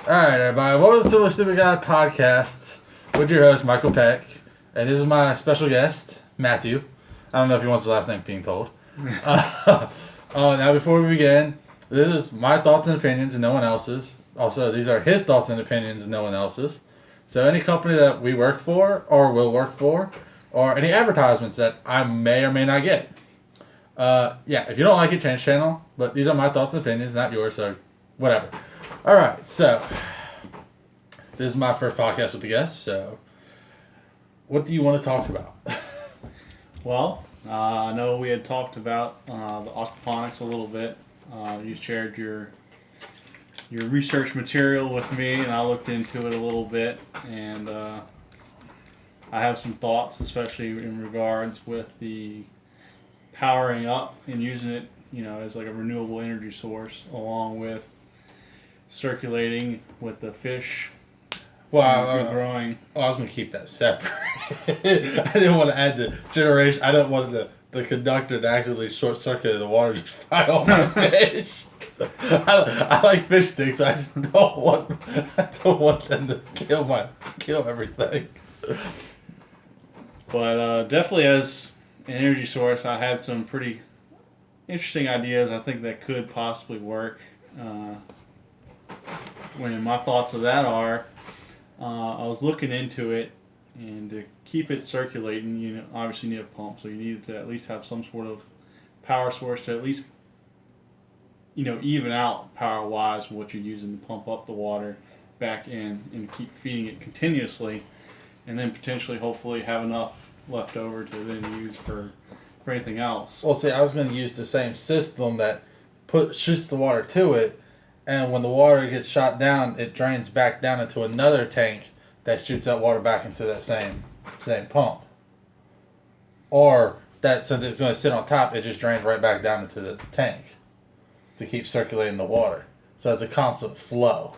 Alright, everybody. Welcome to the Stupid Guy podcast with your host, Michael Peck. And this is my special guest, Matthew. I don't know if he wants his last name being told. Now, before we begin, this is my thoughts and opinions and no one else's. Also, these are his thoughts and opinions and no one else's. So, any company that we work for or will work for, or any advertisements that I may or may not get. If you don't like it, change channel. But these are my thoughts and opinions, not yours, so whatever. Alright, so this is my first podcast with the guests, so what do you want to talk about? Well, I know we had talked about the aquaponics a little bit. You shared your research material with me, and I looked into it a little bit, and I have some thoughts, especially in regards with the powering up and using it, as like a renewable energy source, along with circulating with the fish. Growing. I was going to keep that separate. I didn't want to add the generation. I don't want the conductor to actually short circuit the water, just fry all my fish. I like fish sticks. I just don't want them to kill everything. But definitely as an energy source, I had some pretty interesting ideas. I think that could possibly work. When my thoughts of that are, I was looking into it, and to keep it circulating, you obviously need a pump, so you need to at least have some sort of power source to at least, even out power-wise what you're using to pump up the water back in and keep feeding it continuously, and then potentially, hopefully, have enough left over to then use for anything else. Well, see, I was going to use the same system that shoots the water to it. And when the water gets shot down, it drains back down into another tank that shoots that water back into that same pump. Or that, since it's going to sit on top, it just drains right back down into the tank to keep circulating the water. So it's a constant flow.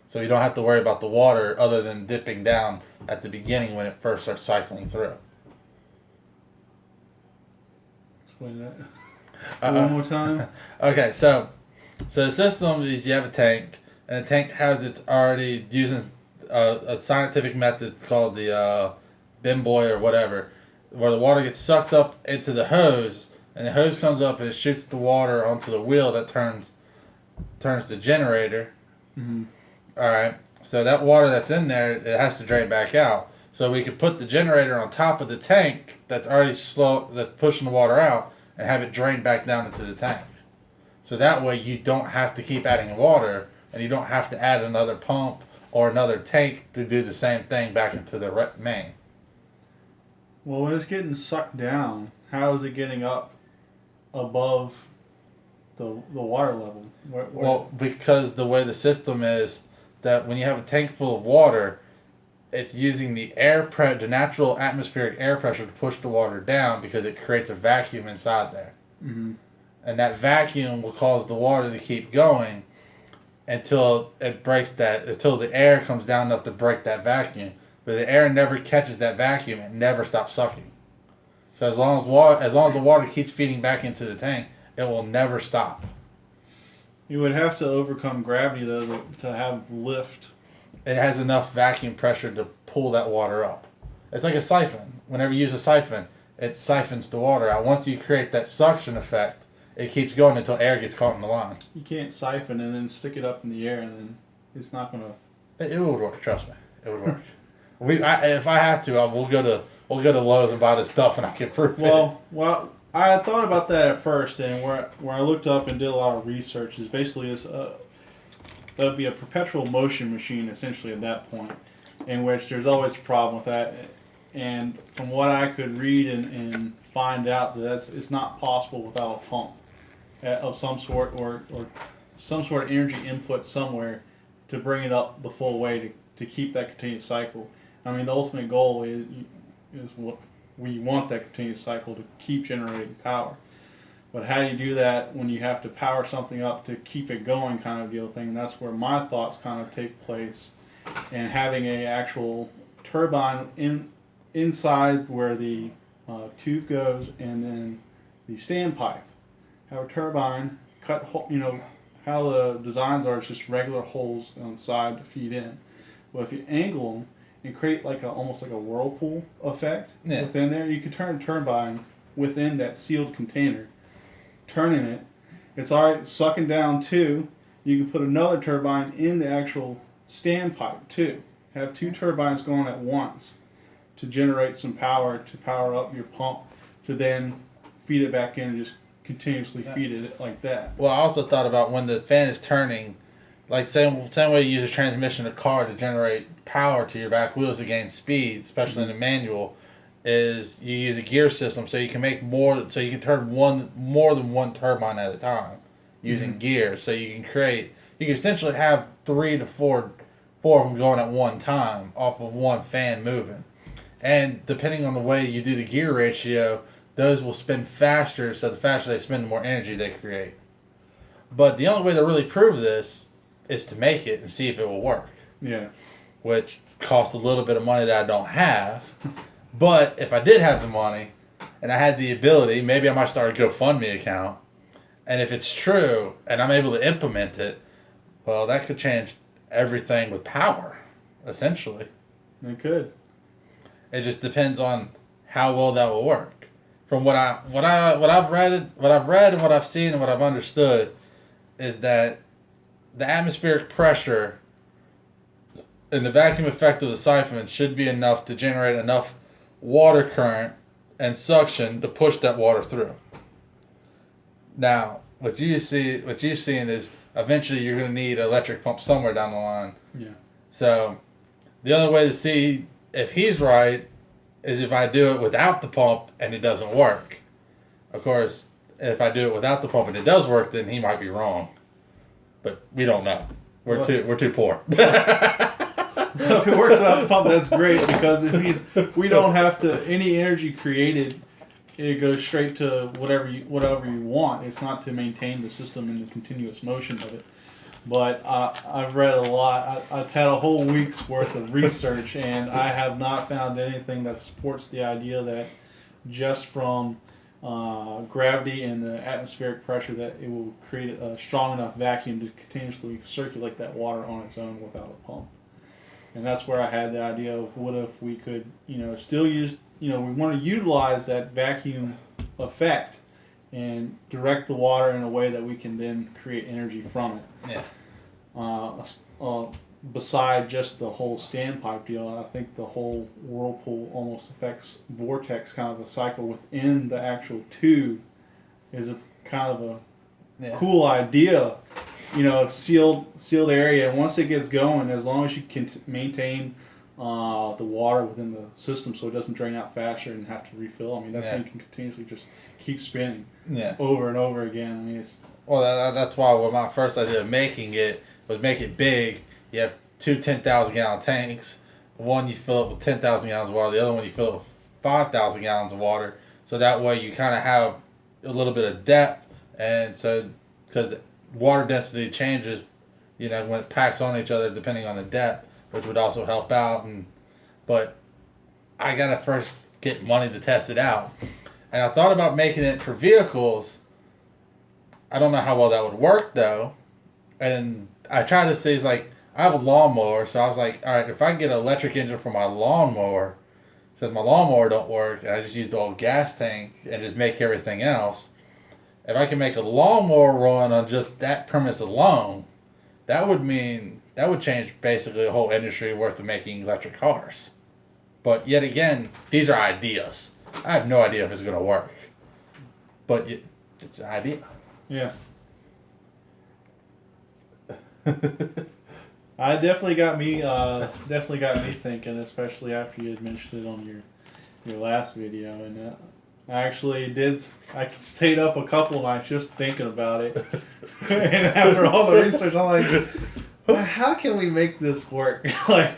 So you don't have to worry about the water other than dipping down at the beginning when it first starts cycling through. Explain that one more time. Okay, so the system is you have a tank, and the tank has it's already using a scientific method. It's called the bungie or whatever, where the water gets sucked up into the hose, and the hose comes up and it shoots the water onto the wheel that turns the generator. Mm-hmm. All right, so that water that's in there, it has to drain back out. So we could put the generator on top of the tank that's already that's pushing the water out, and have it drain back down into the tank. So that way you don't have to keep adding water, and you don't have to add another pump or another tank to do the same thing back into the main. Well, when it's getting sucked down, how is it getting up above the water level? Where? Well, because the way the system is, that when you have a tank full of water, it's using the the natural atmospheric air pressure to push the water down, because it creates a vacuum inside there. Mm-hmm. And that vacuum will cause the water to keep going until the air comes down enough to break that vacuum. But the air never catches that vacuum; it never stops sucking. So as long as the water keeps feeding back into the tank, it will never stop. You would have to overcome gravity though to have lift. It has enough vacuum pressure to pull that water up. It's like a siphon. Whenever you use a siphon, it siphons the water out. Once you create that suction effect, it keeps going until air gets caught in the line. You can't siphon and then stick it up in the air, and then it's not gonna. It would work. Trust me, it would work. If I have to, we'll go to Lowe's and buy this stuff, and I can prove it. Well, I had thought about that at first, and where I looked up and did a lot of research is basically that would be a perpetual motion machine essentially at that point, in which there's always a problem with that. And from what I could read and find out, it's not possible without a pump of some sort or some sort of energy input somewhere to bring it up the full way to keep that continuous cycle. I mean, the ultimate goal is what we want, that continuous cycle to keep generating power. But how do you do that when you have to power something up to keep it going, kind of deal thing? And that's where my thoughts kind of take place, and having a actual turbine inside where the tube goes, and then the standpipe. Have a turbine how the designs are, it's just regular holes on the side to feed in. Well, if you angle them and create like almost like a whirlpool effect within there, you can turn a turbine within that sealed container, turning it. It's already sucking down too. You can put another turbine in the actual standpipe too. Have 2 turbines going at once to generate some power to power up your pump to then feed it back in and just continuously feed it like that. Well, I also thought about when the fan is turning, like same way you use a transmission in a car to generate power to your back wheels to gain speed, especially in a manual, is you use a gear system so you can make more, so you can turn more than one turbine at a time using gears. So you can essentially have 3 to 4 of them going at one time off of one fan moving. And depending on the way you do the gear ratio, those will spin faster, so the faster they spin, the more energy they create. But the only way to really prove this is to make it and see if it will work. Yeah. Which costs a little bit of money that I don't have. But if I did have the money and I had the ability, maybe I might start a GoFundMe account. And if it's true and I'm able to implement it, well, that could change everything with power, essentially. It could. It just depends on how well that will work. From what I've read and what I've seen and what I've understood is that the atmospheric pressure and the vacuum effect of the siphon should be enough to generate enough water current and suction to push that water through. Now, what you're seeing is eventually you're going to need an electric pump somewhere down the line. Yeah. So, the only way to see if he's right is if I do it without the pump and it doesn't work. Of course, if I do it without the pump and it does work, then he might be wrong. But we don't know. We're too poor. If it works without the pump, that's great, because it means we don't have to, any energy created, it goes straight to whatever you want. It's not to maintain the system in the continuous motion of it. But I've read a lot. I've had a whole week's worth of research, and I have not found anything that supports the idea that just from gravity and the atmospheric pressure that it will create a strong enough vacuum to continuously circulate that water on its own without a pump. And that's where I had the idea of what if we could, still use, we want to utilize that vacuum effect and direct the water in a way that we can then create energy from it. Yeah. Beside just the whole standpipe deal, and I think the whole whirlpool almost affects vortex kind of a cycle within the actual tube is a kind of a cool idea. Sealed area, and once it gets going, as long as you can maintain the water within the system so it doesn't drain out faster and have to refill. That thing can continuously just keep spinning over and over again. That's why my first idea of making it was make it big. You have 2 10,000 gallon tanks. One you fill it with 10,000 gallons of water. The other one you fill it with 5,000 gallons of water. So that way you kind of have a little bit of depth, and so because water density changes, when it packs on each other depending on the depth, which would also help out. But I gotta first get money to test it out, and I thought about making it for vehicles. I don't know how well that would work though, and I tried to see, it's like I have a lawnmower, so I was like, all right, if I can get an electric engine for my lawnmower, since my lawnmower don't work, and I just use the old gas tank and just make everything else. If I can make a lawnmower run on just that premise alone, that would change basically a whole industry worth of making electric cars. But yet again, these are ideas. I have no idea if it's going to work. But it's an idea. Yeah. I definitely got me thinking, especially after you had mentioned it on your last video, and I stayed up a couple nights just thinking about it. And after all the research, I'm like, well, how can we make this work? Like,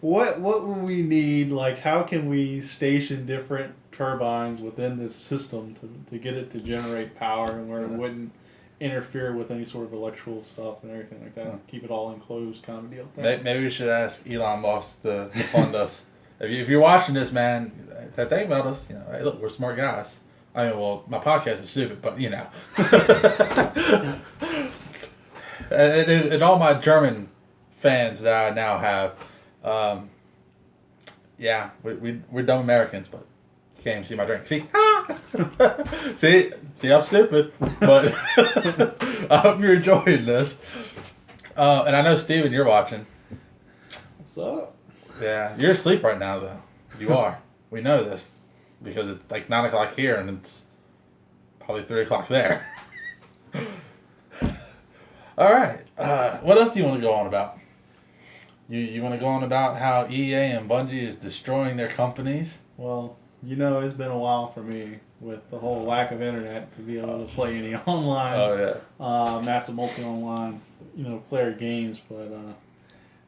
what would we need? Like, how can we station different turbines within this system to get it to generate power and where it wouldn't interfere with any sort of electrical stuff and everything like that? Keep it all enclosed kind of deal. Maybe we should ask Elon Musk to fund us. If you're watching this, man, think about us. Hey, look, we're smart guys. My podcast is stupid, but and all my German fans that I now have, yeah, we're dumb Americans, but you can't even see my drink. See? See, I'm stupid, but I hope you're enjoying this. And I know, Steven, you're watching. What's up? Yeah, you're asleep right now, though. You are. We know this because it's like 9 o'clock here, and it's probably 3 o'clock there. All right. What else do you want to go on about? You want to go on about how EA and Bungie is destroying their companies? Well, it's been a while for me with the whole lack of internet to be able to play any online. Oh yeah. Massive multi-online, player games, but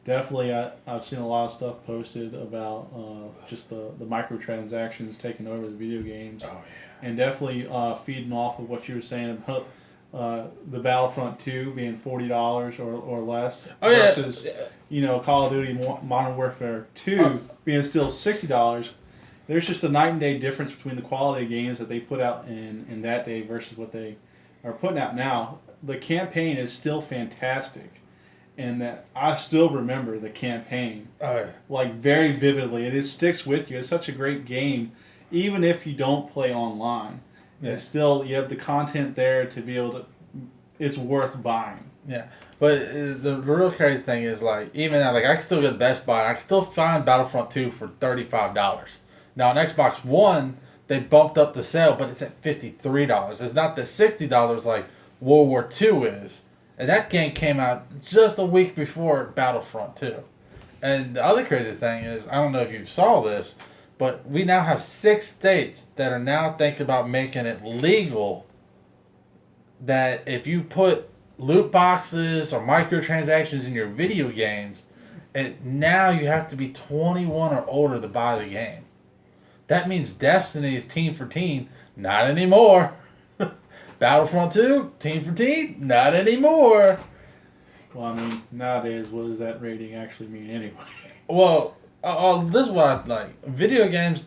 definitely I've seen a lot of stuff posted about just the microtransactions taking over the video games. Oh yeah. And definitely feeding off of what you were saying about the Battlefront 2 being $40 or less versus Call of Duty Modern Warfare 2 being still $60. There's just a night and day difference between the quality of games that they put out in that day versus what they are putting out now. The campaign is still fantastic, and that I still remember the campaign like very vividly. It sticks with you. It's such a great game, even if you don't play online. Yeah. It's still, you have the content there to be able to. It's worth buying. Yeah, but the real crazy thing is even now, I can still go to Best Buy. And I can still find Battlefront 2 for $35. Now on Xbox One, they bumped up the sale, but it's at $53. It's not the $60 like World War II is. And that game came out just a week before Battlefront 2. And the other crazy thing is, I don't know if you saw this, but we now have 6 states that are now thinking about making it legal that if you put loot boxes or microtransactions in your video games, now you have to be 21 or older to buy the game. That means Destiny's Teen for Teen, not anymore. Battlefront 2, Teen for Teen, not anymore. Well, nowadays, what does that rating actually mean anyway? Well, this is what I like. Video games,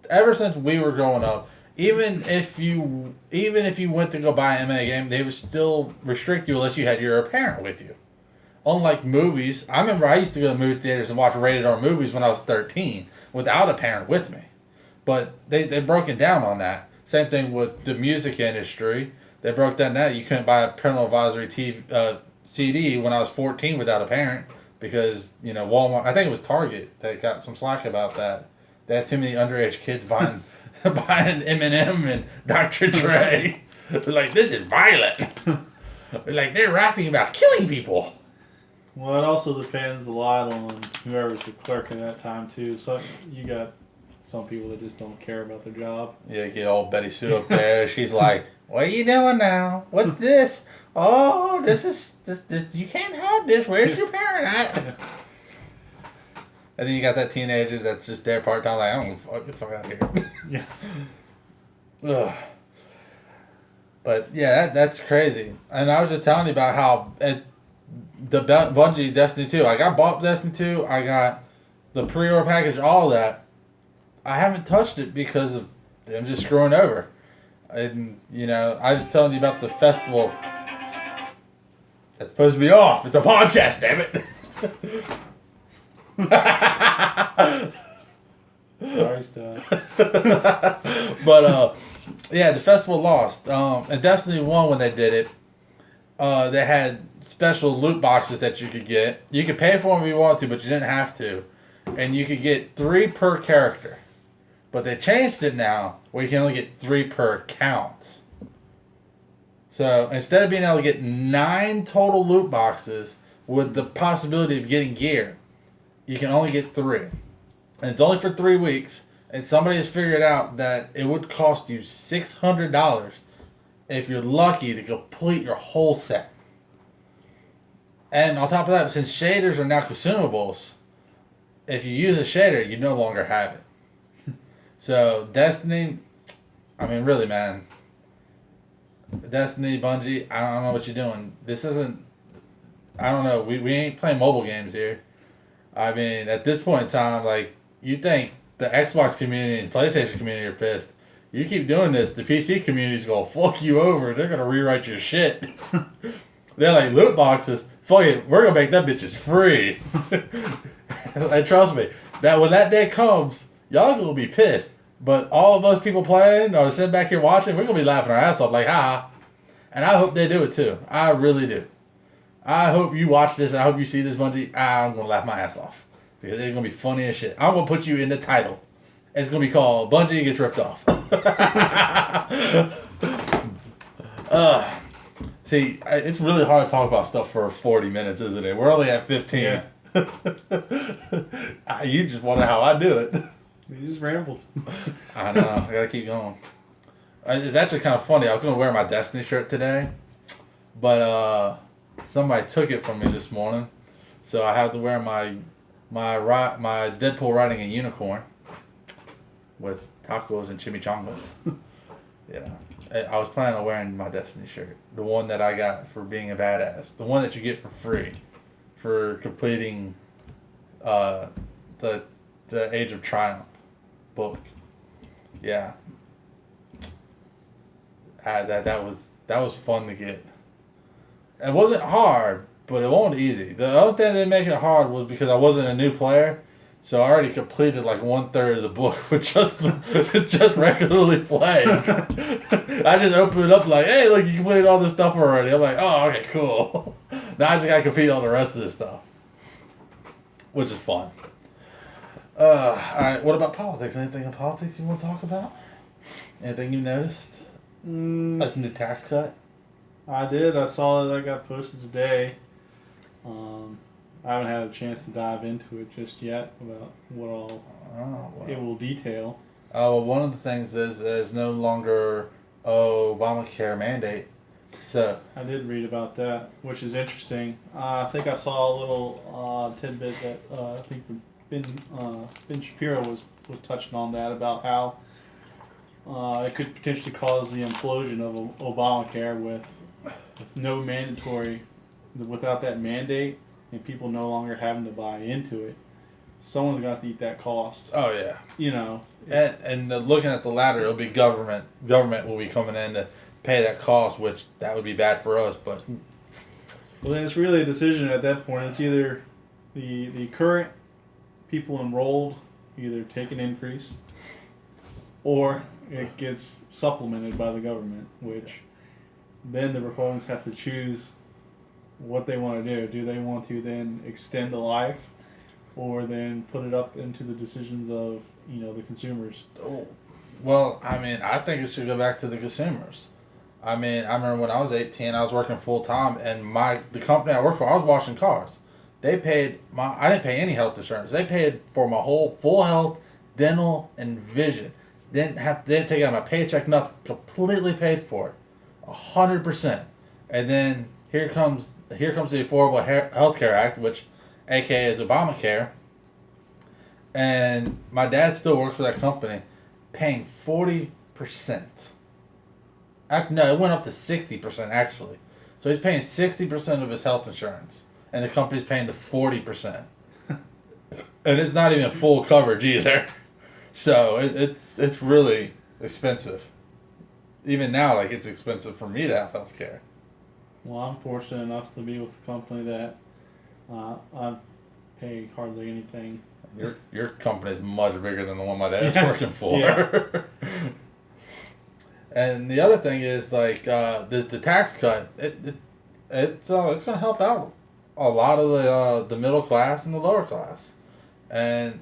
ever since we were growing up, even if you went to go buy an MMA game, they would still restrict you unless you had your parent with you. Unlike movies, I remember I used to go to movie theaters and watch rated R movies when I was 13 without a parent with me. But they've broken down on that. Same thing with the music industry. They broke down that you couldn't buy a parental advisory CD when I was 14 without a parent because, Walmart, I think it was Target that got some slack about that. They had too many underage kids buying Eminem and Dr. Dre. They're like, this is violent. They're rapping about killing people. Well, it also depends a lot on whoever's the clerk at that time, too. So you got some people that just don't care about their job. Yeah, get old Betty Sue up there. She's like, what are you doing now? What's this? Oh, this is you can't have this. Where's your parent at? And then you got that teenager that's just there part time, I don't give a fuck, get the fuck out of here. Yeah. Ugh. But yeah, that's crazy. And I was just telling you about how the Bungie Destiny 2. I bought Destiny 2. I got the pre-order package, all that. I haven't touched it because of them just screwing over. And, I was telling you about the festival. That's supposed to be off. It's a podcast, damn it. Sorry, stuff. But, yeah, the festival lost. And Destiny 1, when they did it, they had special loot boxes that you could get. You could pay for them if you wanted to, but you didn't have to. And you could get 3 per character. But they changed it now where you can only get 3 per count. So instead of being able to get 9 total loot boxes with the possibility of getting gear, you can only get 3. And it's only for 3 weeks. And somebody has figured out that it would cost you $600 if you're lucky to complete your whole set. And on top of that, since shaders are now consumables, if you use a shader, you no longer have it. So, Destiny, really, man. Destiny, Bungie, I don't know what you're doing. This isn't, I don't know, we ain't playing mobile games here. At this point in time, you think the Xbox community and PlayStation community are pissed. You keep doing this, the PC community's going to fuck you over. They're going to rewrite your shit. They're like, loot boxes? Fuck it, we're gonna make them bitches free. And trust me, that when that day comes, y'all gonna be pissed. But all of us people playing or sitting back here watching, we're gonna be laughing our ass off like, ha. And I hope they do it too. I really do. I hope you watch this and I hope you see this, Bungie. I'm gonna laugh my ass off. Because it's gonna be funny as shit. I'm gonna put you in the title. It's gonna be called Bungie Gets Ripped Off. See, it's really hard to talk about stuff for 40 minutes, isn't it? We're only at 15. Yeah. You just wonder how I do it. You just rambled. I know. I gotta keep going. It's actually kind of funny. I was gonna wear my Destiny shirt today, but somebody took it from me this morning, so I have to wear my Deadpool riding a unicorn with tacos and chimichangas. I was planning on wearing my Destiny shirt, the one that I got for being a badass, the one that you get for free, for completing the Age of Triumph book. Yeah. That was fun to get. It wasn't hard, but it wasn't easy. The other thing that made it hard was because I wasn't a new player, so I already completed like 1/3 of the book with just regularly playing. I just opened it up like, hey, look, you completed all this stuff already. I'm like, oh, okay, cool. Now I just gotta complete all the rest of this stuff, which is fun. All right, what about politics? Anything in politics you want to talk about? Anything you noticed? Like the tax cut? I did. I saw that got posted today. I haven't had a chance to dive into it just yet about what all it will detail. Well, one of the things is there's no longer Obamacare mandate. So I did read about that, which is interesting. I think I saw a little tidbit that I think Ben Shapiro was touching on that about how it could potentially cause the implosion of Obamacare with no mandatory, without that mandate, and people no longer having to buy into it. Someone's going to have to eat that cost. Oh yeah. And looking at the latter, it'll be government. Government will be coming in to pay that cost, which that would be bad for us. But well, then it's really a decision at that point. It's either the current people enrolled either take an increase, or it gets supplemented by the government, which then the Republicans have to choose what they want to do. Do they want to then extend the life, or then put it up into the decisions of the consumers? Oh, well, I think it should go back to the consumers. I remember when I was 18, I was working full time, and the company I worked for, I was washing cars. They paid I didn't pay any health insurance. They paid for my whole full health, dental, and vision. Didn't take out my paycheck, nothing. Completely paid for it, 100%. And then here comes the Affordable Health Care Act, which, AKA, is Obamacare. And my dad still works for that company, paying 40%. No, it went up to 60% actually. So he's paying 60% of his health insurance, and the company's paying the 40%. And it's not even full coverage either. So it's really expensive. Even now, like, it's expensive for me to have health care. Well, I'm fortunate enough to be with a company that I pay hardly anything. Your company is much bigger than the one my dad's working for. Yeah. And the other thing is, like, the tax cut, it's going to help out a lot of the middle class and the lower class. And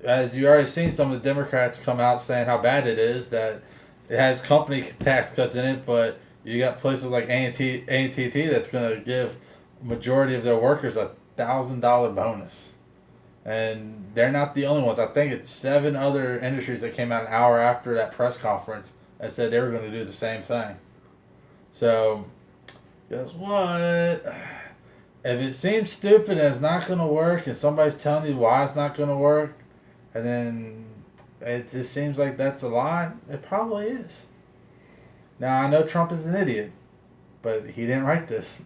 as you already seen, some of the Democrats come out saying how bad it is, that it has company tax cuts in it, but you got places like AT&T that's going to give majority of their workers $1,000 bonus. And they're not the only ones. I think it's 7 other industries that came out an hour after that press conference and said they were going to do the same thing. So, guess what? If it seems stupid and it's not going to work, and somebody's telling you why it's not going to work, and then it just seems like that's a lie, it probably is. Now, I know Trump is an idiot, but he didn't write this.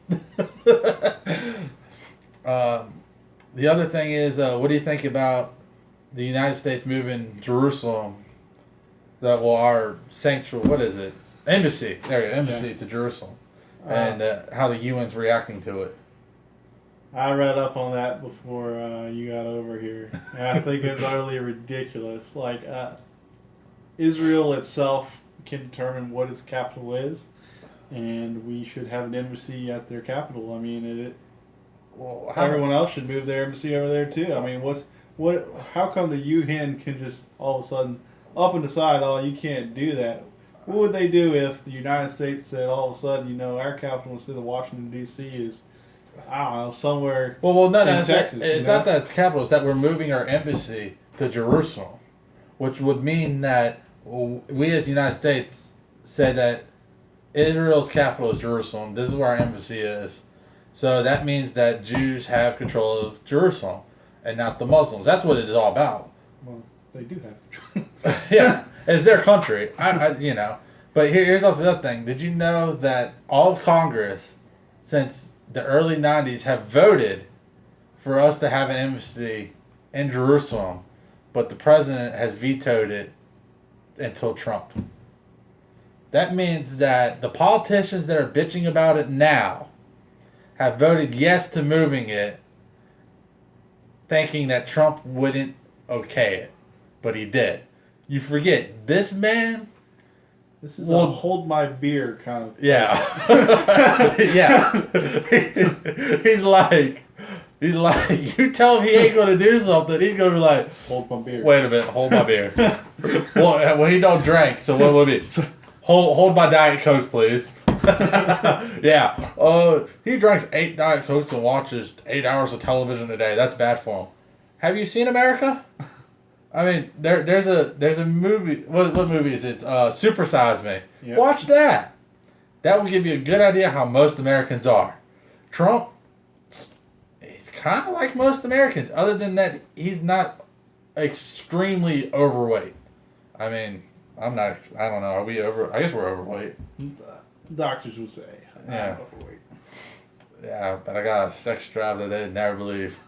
The other thing is, what do you think about the United States moving Jerusalem, our sanctuary, what is it? Embassy. There you go, embassy to Jerusalem. and how the UN's reacting to it. I read up on that before you got over here, and I think it's utterly ridiculous. Like, Israel itself can determine what its capital is, and we should have an embassy at their capital. I mean, everyone else should move their embassy over there too. I mean, how come the UN can just all of a sudden up and decide, oh, you can't do that? What would they do if the United States said all of a sudden, our capital instead of Washington D.C. is, I don't know, somewhere no, in Texas? It's not that it's capital. It's that we're moving our embassy to Jerusalem, which would mean that we as the United States said that Israel's capital is Jerusalem. This is where our embassy is. So that means that Jews have control of Jerusalem and not the Muslims. That's what it is all about. Well, they do have. Yeah, it's their country. But here's also the other thing. Did you know that all of Congress, since the early 90s, have voted for us to have an embassy in Jerusalem, but the president has vetoed it until Trump? That means that the politicians that are bitching about it now have voted yes to moving it, thinking that Trump wouldn't okay it, but he did. You forget, this man... This is a hold my beer kind of... Yeah. Yeah. He's like, you tell him he ain't going to do something, he's going to be like... Hold my beer. Wait a minute, hold my beer. Well, he don't drink, so what would it be? Hold my Diet Coke, please. Yeah. He drinks 8 Diet Cokes and watches 8 hours of television a day. That's bad for him. Have you seen America? I mean, there's a movie. What movie is it? Super Size Me. Yep. Watch that. That will give you a good idea how most Americans are. Trump, he's kind of like most Americans. Other than that, he's not extremely overweight. I mean, I'm not. I don't know. Are we over? I guess we're overweight. Doctors would say, yeah, I'm overweight. Yeah, but I got a sex drive that they'd never believe.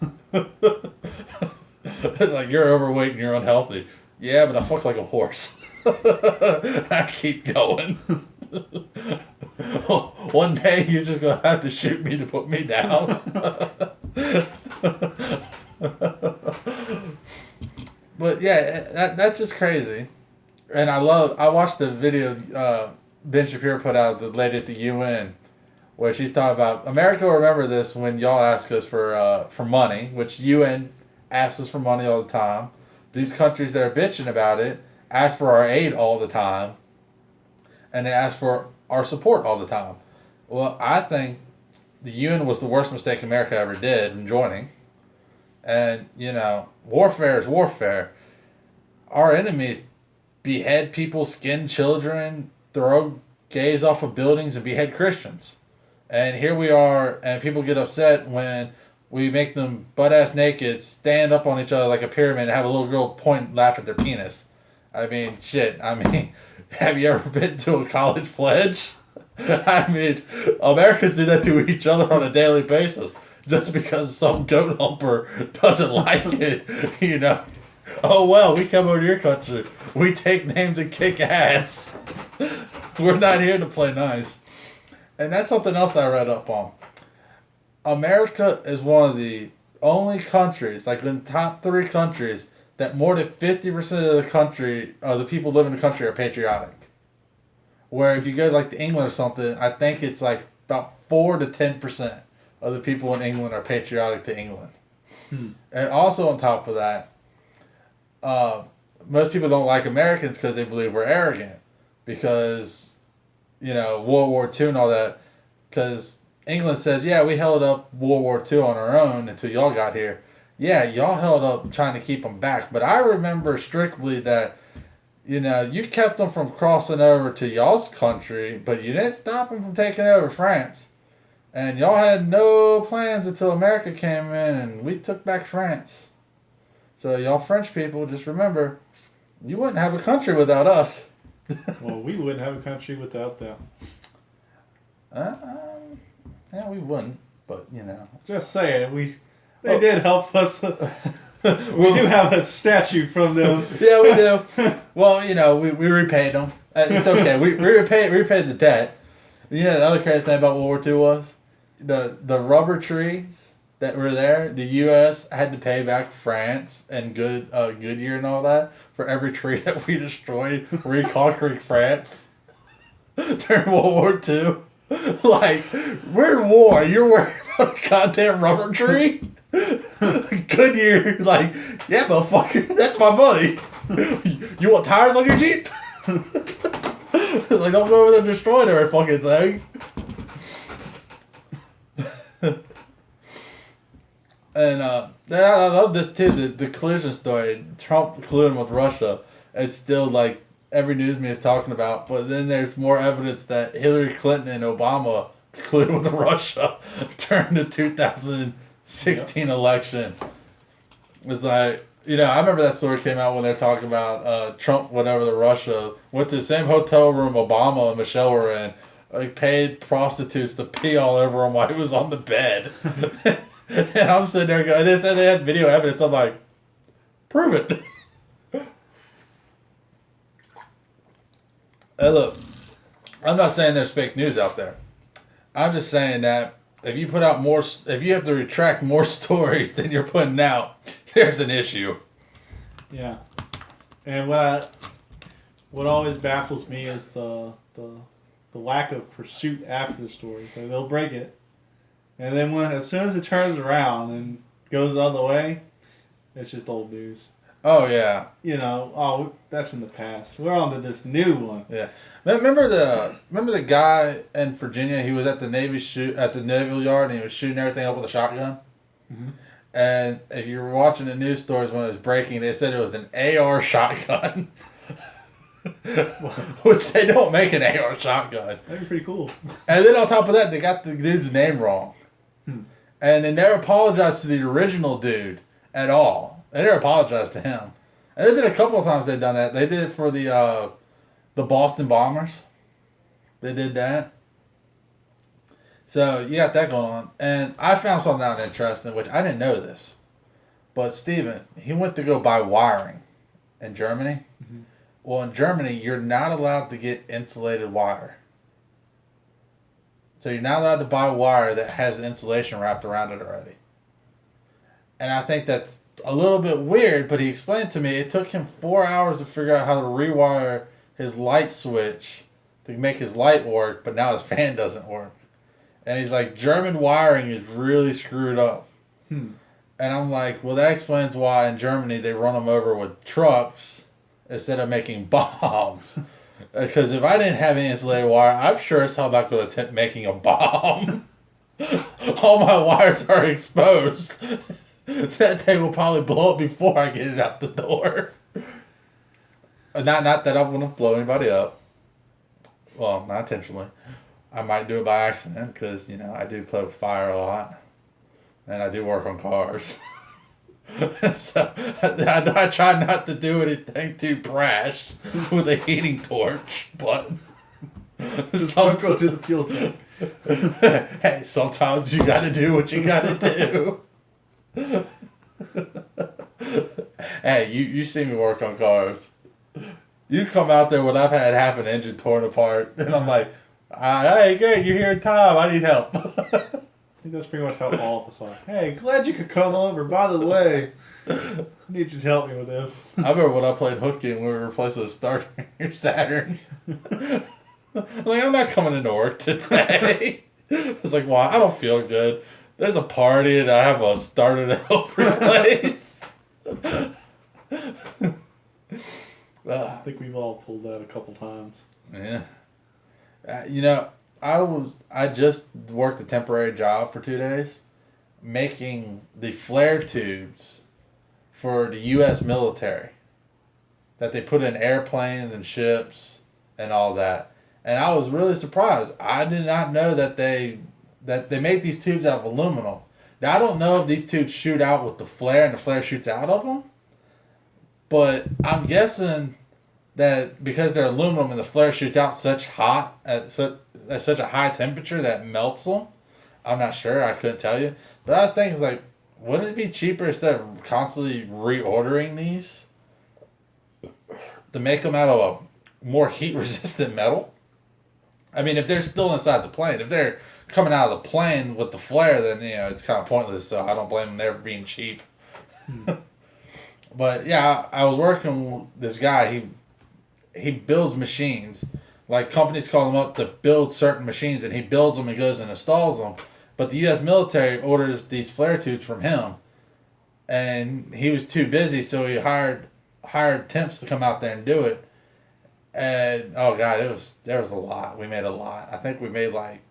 It's like, you're overweight and you're unhealthy. Yeah, but I fuck like a horse. I keep going. One day you're just going to have to shoot me to put me down. But yeah, that's just crazy. And I watched the video Ben Shapiro put out, the lady at the UN, where she's talking about, America will remember this when y'all ask us for money, which UN asks us for money all the time. These countries that are bitching about it ask for our aid all the time, and they ask for our support all the time. Well, I think the UN was the worst mistake America ever did in joining. And, warfare is warfare. Our enemies behead people, skin children, throw gays off of buildings, and behead Christians. And here we are, and people get upset when we make them butt-ass naked, stand up on each other like a pyramid, and have a little girl point and laugh at their penis. I mean, shit. Have you ever been to a college pledge? Americans do that to each other on a daily basis. Just because some goat humper doesn't like it, Oh, well, we come over to your country. We take names and kick ass. We're not here to play nice. And that's something else I read up on. America is one of the only countries, like in the top 3 countries, that more than 50% of the country, the people living in the country are patriotic. Where if you go like to England or something, I think it's like about 4 to 10% of the people in England are patriotic to England. And also on top of that, most people don't like Americans because they believe we're arrogant. Because, World War II and all that. Because England says, yeah, we held up World War II on our own until y'all got here. Yeah, y'all held up trying to keep them back. But I remember strictly that, you kept them from crossing over to y'all's country, but you didn't stop them from taking over France. And y'all had no plans until America came in and we took back France. So y'all French people, just remember, you wouldn't have a country without us. Well, we wouldn't have a country without them. Yeah, we wouldn't, but, Just saying, they did help us. We do have a statue from them. Yeah, we do. Well, we repaid them. It's okay. We repaid the debt. Yeah, the other crazy thing about World War II was the rubber trees that were there. The U.S. had to pay back France and Goodyear and all that for every tree that we destroyed reconquering France during World War II. Like, we're in war. You're worried about a goddamn rubber tree? Goodyear, like, yeah, motherfucker, that's my money. You want tires on your Jeep? Like, don't go over there and destroy their fucking thing. And I love this too, the collision story. Trump colluding with Russia. It's still like every news media is talking about, but then there's more evidence that Hillary Clinton and Obama colluded with Russia during the 2016 election. It's like, I remember that story came out when they were talking about Trump went over to Russia, went to the same hotel room Obama and Michelle were in, like paid prostitutes to pee all over him while he was on the bed. And I'm sitting there going, they said they had video evidence. I'm like, prove it. Hey, look, I'm not saying there's fake news out there. I'm just saying that if you put out if you have to retract more stories than you're putting out, there's an issue. Yeah. And what always baffles me is the lack of pursuit after the story. So they'll break it. And then as soon as it turns around and goes the other way, it's just old news. Oh, yeah. That's in the past. We're on to this new one. Yeah. Remember the guy in Virginia? He was at the Naval Yard and he was shooting everything up with a shotgun? Mm-hmm. And if you were watching the news stories when it was breaking, they said it was an AR shotgun. Which they don't make an AR shotgun. That'd be pretty cool. And then on top of that, they got the dude's name wrong. And they never apologized to the original dude at all. They never apologized to him. And there's been a couple of times they've done that. They did it for the Boston Bombers. They did that. So you got that going on. And I found something out interesting, which I didn't know this. But Steven, he went to go buy wiring in Germany. Mm-hmm. Well, in Germany, you're not allowed to get insulated wire. So you're not allowed to buy wire that has insulation wrapped around it already. And I think that's a little bit weird, but he explained to me it took him 4 hours to figure out how to rewire his light switch to make his light work, but now his fan doesn't work. And he's like, German wiring is really screwed up. And I'm like, well, that explains why in Germany they run them over with trucks instead of making bombs. Because if I didn't have any insulated wire, I'm sure as hell not going to attempt making a bomb. All my wires are exposed. That thing will probably blow up before I get it out the door. Not that I want to blow anybody up. Well, not intentionally. I might do it by accident because, I do play with fire a lot. And I do work on cars. So I try not to do anything too brash with a heating torch, but don't go to the fuel tank. Hey, sometimes you gotta do what you gotta do. Hey, you see me work on cars. You come out there when I've had half an engine torn apart, and I'm like, hey, great, you're here in time, I need help. I think that's pretty much how all of us are. Hey, glad you could come over. By the way, I need you to help me with this. I remember when I played hooky and we were replacing the starter in your Saturn. Like, I'm not coming into work today. It's like, why? I don't feel good. There's a party and I have a starter to help replace. I think we've all pulled that a couple times. Yeah. I just worked a temporary job for 2 days making the flare tubes for the U.S. military that they put in airplanes and ships and all that. And I was really surprised. I did not know that they make these tubes out of aluminum. Now, I don't know if these tubes shoot out with the flare and the flare shoots out of them, but I'm guessing that because they're aluminum and the flare shoots out such hot at such a high temperature that melts them. I'm not sure. I couldn't tell you. But I was thinking, wouldn't it be cheaper instead of constantly reordering these to make them out of a more heat resistant metal? I mean, if they're still inside the plane, if they're coming out of the plane with the flare, then it's kind of pointless. So I don't blame them there for being cheap. But yeah, I was working with this guy. He builds machines. Like companies call him up to build certain machines, and he builds them and goes and installs them. But the U.S. military orders these flare tubes from him, and he was too busy, so he hired temps to come out there and do it. And oh god, there was a lot. We made a lot. I think we made like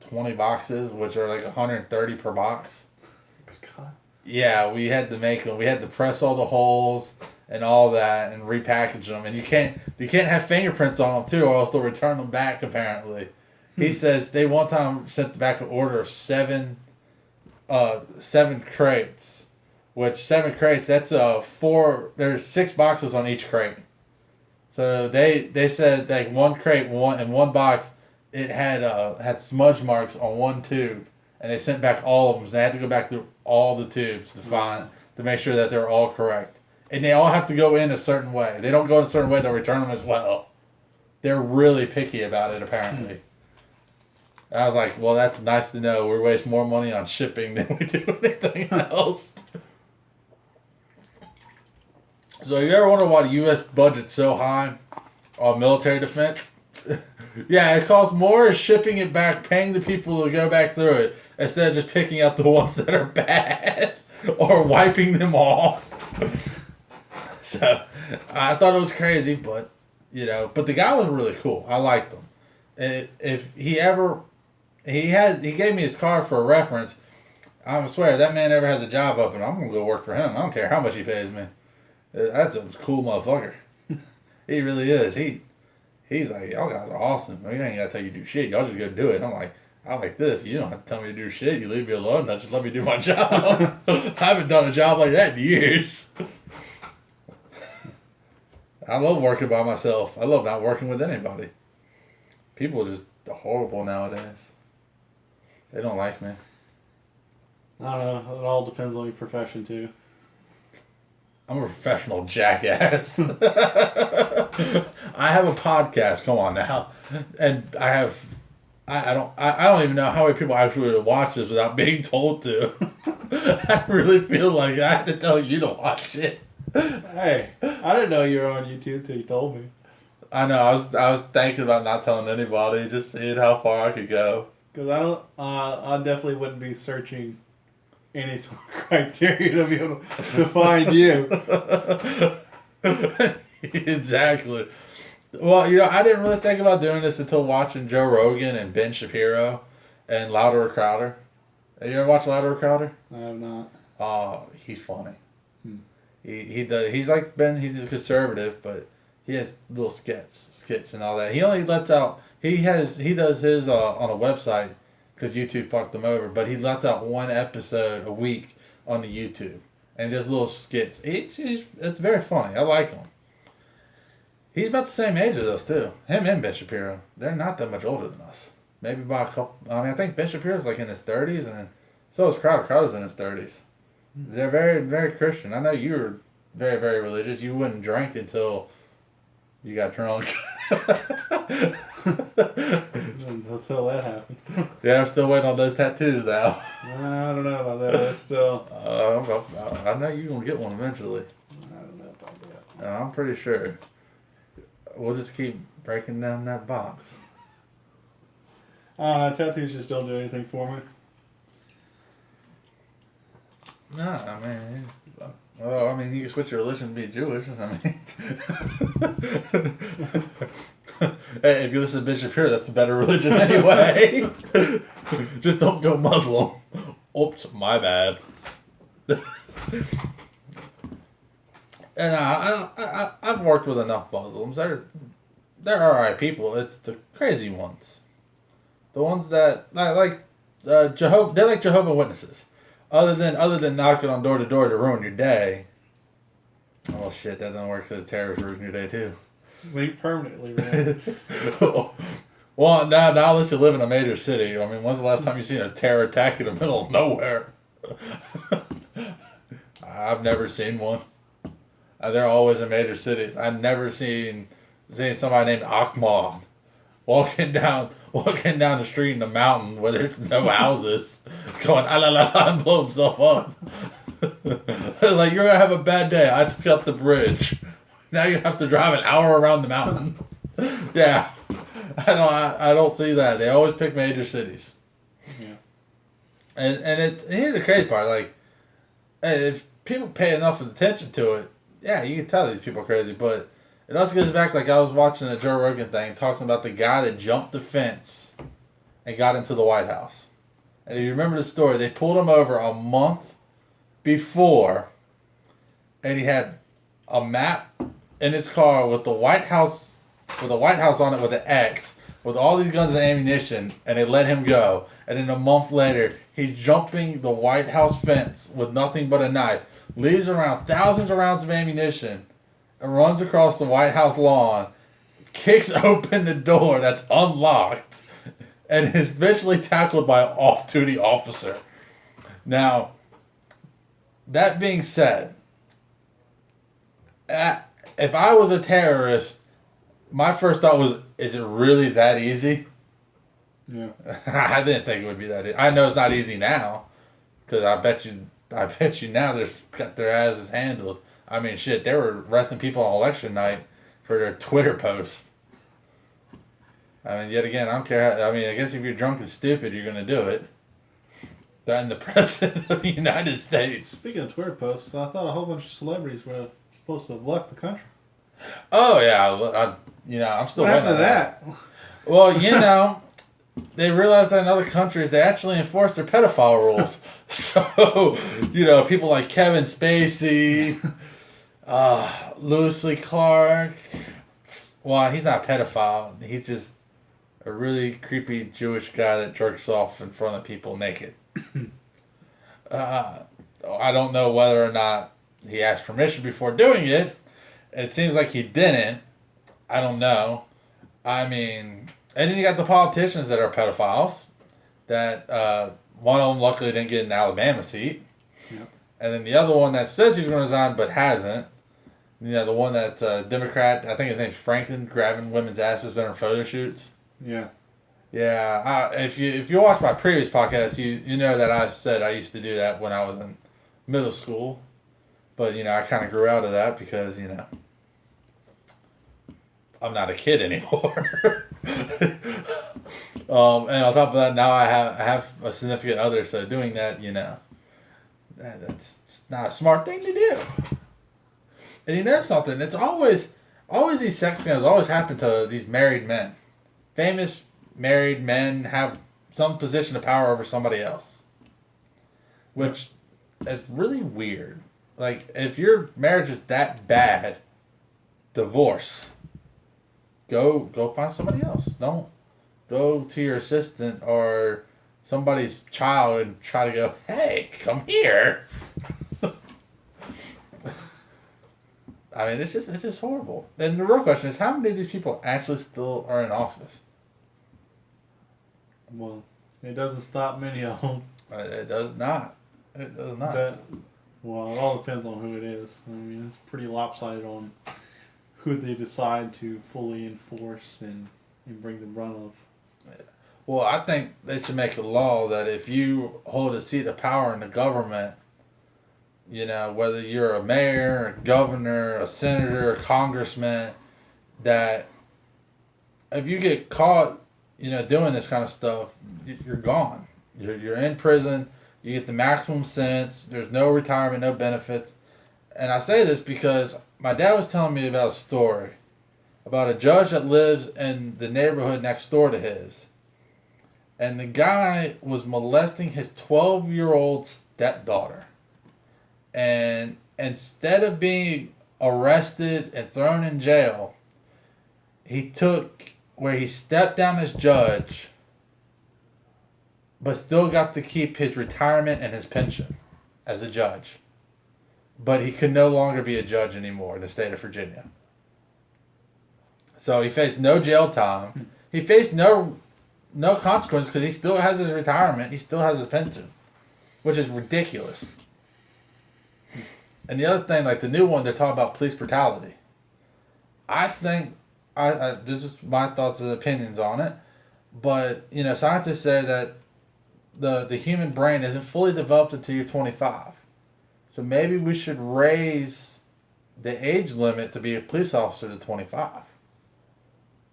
20 boxes, which are like 130 per box. God. Yeah, we had to make them. We had to press all the holes and all that and repackage them. And you can't have fingerprints on them too, or else they'll return them back. Apparently, he says they one time sent back an order of seven crates, which 7 crates. That's four. There's 6 boxes on each crate. So they said like one crate, one box, it had smudge marks on one tube, and they sent back all of them. So they had to go back through all the tubes to make sure that they're all correct, and they all have to go in a certain way. They don't go in a certain way; they'll return them as well. They're really picky about it, apparently. I was like, well, that's nice to know. We waste more money on shipping than we do anything else. So you ever wonder why the U.S. budget's so high on military defense? Yeah, it costs more shipping it back, paying the people to go back through it, instead of just picking out the ones that are bad or wiping them off. So I thought it was crazy, but but the guy was really cool. I liked him. And if he gave me his card for a reference. I swear, if that man ever has a job open, I'm gonna go work for him. I don't care how much he pays me. That's a cool motherfucker. He really is. He's like, y'all guys are awesome. You ain't gotta tell you to do shit. Y'all just go do it. And I'm like, I like this. You don't have to tell me to do shit. You leave me alone. Now just let me do my job. I haven't done a job like that in years. I love working by myself. I love not working with anybody. People are just horrible nowadays. They don't like me. I don't know. It all depends on your profession too. I'm a professional jackass. I have a podcast. Come on now, and I don't even know how many people actually watch this without being told to. I really feel like I have to tell you to watch it. Hey, I didn't know you were on YouTube till you told me. I know. I was thinking about not telling anybody, just seeing how far I could go. Because I definitely wouldn't be searching any sort of criteria to be able to find you. Exactly. Well, I didn't really think about doing this until watching Joe Rogan and Ben Shapiro and Louder or Crowder. Have you ever watched Louder or Crowder? I have not. Oh, he's funny. He does. He's like Ben. He's a conservative, but he has little skits and all that. He only lets out. He does his on a website because YouTube fucked him over. But he lets out one episode a week on the YouTube, and he does little skits. It's very funny. I like him. He's about the same age as us too. Him and Ben Shapiro. They're not that much older than us. Maybe by a couple. I mean, I think Ben Shapiro's like in his 30s, and so is Crowder. Crowder's in his 30s. They're very, very Christian. I know you were very, very religious. You wouldn't drink until you got drunk. Until that happened. Yeah, I'm still waiting on those tattoos now. I don't know about that. That's still. I know you're going to get one eventually. I don't know about that. I'm pretty sure. We'll just keep breaking down that box. I don't know. Tattoos just don't do anything for me. Nah, man. Well, I mean, you can switch your religion and be Jewish. I mean, hey, if you listen to Bishop Shapiro, that's a better religion anyway. Just don't go Muslim. Oops, my bad. And I've worked with enough Muslims. They're alright people. It's the crazy ones, the ones that like Jehovah. They're like Jehovah's Witnesses. Other than knocking on door to ruin your day. Oh shit, that doesn't work because terrorists ruin your day too. Leave permanently, man. Well, now unless you live in a major city. I mean, when's the last time you seen a terror attack in the middle of nowhere? I've never seen one. They're always in major cities. I've never seen somebody named Ahmad walking down the street in the mountain where there's no houses, going ah la la la and blow himself up. Like, you're gonna have a bad day. I took out the bridge. Now you have to drive an hour around the mountain. Yeah, I don't see that. They always pick major cities. Yeah. And here's the crazy part. Like, if people pay enough attention to it, yeah, you can tell these people are crazy. But it also goes back, like, I was watching a Joe Rogan thing talking about the guy that jumped the fence and got into the White House. And if you remember the story, they pulled him over a month before, and he had a map in his car with the White House on it with an X, with all these guns and ammunition, and they let him go. And then a month later, he's jumping the White House fence with nothing but a knife, leaves around thousands of rounds of ammunition, and runs across the White House lawn, kicks open the door that's unlocked, and is eventually tackled by an off-duty officer. Now, that being said, if I was a terrorist, my first thought was, is it really that easy? Yeah. I didn't think it would be that easy. I know it's not easy now, because I bet you now they've got their asses handled. I mean, shit, they were arresting people on election night for their Twitter posts. I mean, yet again, I don't care. I guess if you're drunk and stupid, you're going to do it. Threaten the president of the United States. Speaking of Twitter posts, I thought a whole bunch of celebrities were supposed to have left the country. Oh, yeah. I'm still what waiting happened on to that? Well, they realized that in other countries, they actually enforce their pedophile rules. So, people like Kevin Spacey, Louis Lee Clark. Well, he's not a pedophile. He's just a really creepy Jewish guy that jerks off in front of people naked. I don't know whether or not he asked permission before doing it. It seems like he didn't. I don't know. I mean, and then you got the politicians that are pedophiles. That one of them luckily didn't get an Alabama seat. Yep. And then the other one that says he's going to resign but hasn't. The one that's Democrat, I think his name's Franklin, grabbing women's asses during photo shoots. Yeah. Yeah, if you watch my previous podcast, you know that I said I used to do that when I was in middle school. But, I kind of grew out of that because, I'm not a kid anymore. And on top of that, now I have a significant other, so doing that, that's not a smart thing to do. And you know something, it's always these sex scandals always happen to these married men. Famous married men have some position of power over somebody else. Which is really weird. Like, if your marriage is that bad, divorce. Go find somebody else. Don't go to your assistant or somebody's child and try to go, hey, come here. I mean, it's just horrible. And the real question is, how many of these people actually still are in office? Well, it doesn't stop many of them. It does not. It does not. Well, it all depends on who it is. I mean, it's pretty lopsided on who they decide to fully enforce and bring the brunt of. Well, I think they should make a law that if you hold a seat of power in the government, whether you're a mayor, a governor, a senator, a congressman, that if you get caught, doing this kind of stuff, you're gone. You're in prison. You get the maximum sentence. There's no retirement, no benefits. And I say this because my dad was telling me about a story about a judge that lives in the neighborhood next door to his. And the guy was molesting his 12-year-old stepdaughter. And instead of being arrested and thrown in jail, he stepped down as judge, but still got to keep his retirement and his pension as a judge. But he could no longer be a judge anymore in the state of Virginia. So he faced no jail time. He faced no consequence because he still has his retirement. He still has his pension, which is ridiculous. And the other thing, like the new one, they're talking about police brutality. I think this is my thoughts and opinions on it, but scientists say that the human brain isn't fully developed until you're 25. So maybe we should raise the age limit to be a police officer to 25.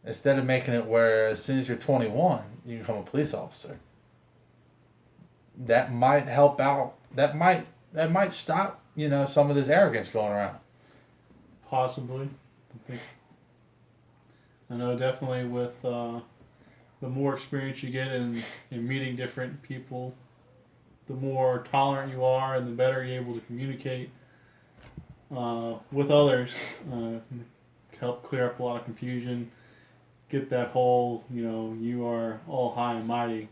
Instead of making it where as soon as you're 21, you become a police officer. That might help out. That might stop, some of this arrogance going around. Possibly. I know definitely with the more experience you get in meeting different people, the more tolerant you are and the better you're able to communicate with others, help clear up a lot of confusion, get that whole, you are all high and mighty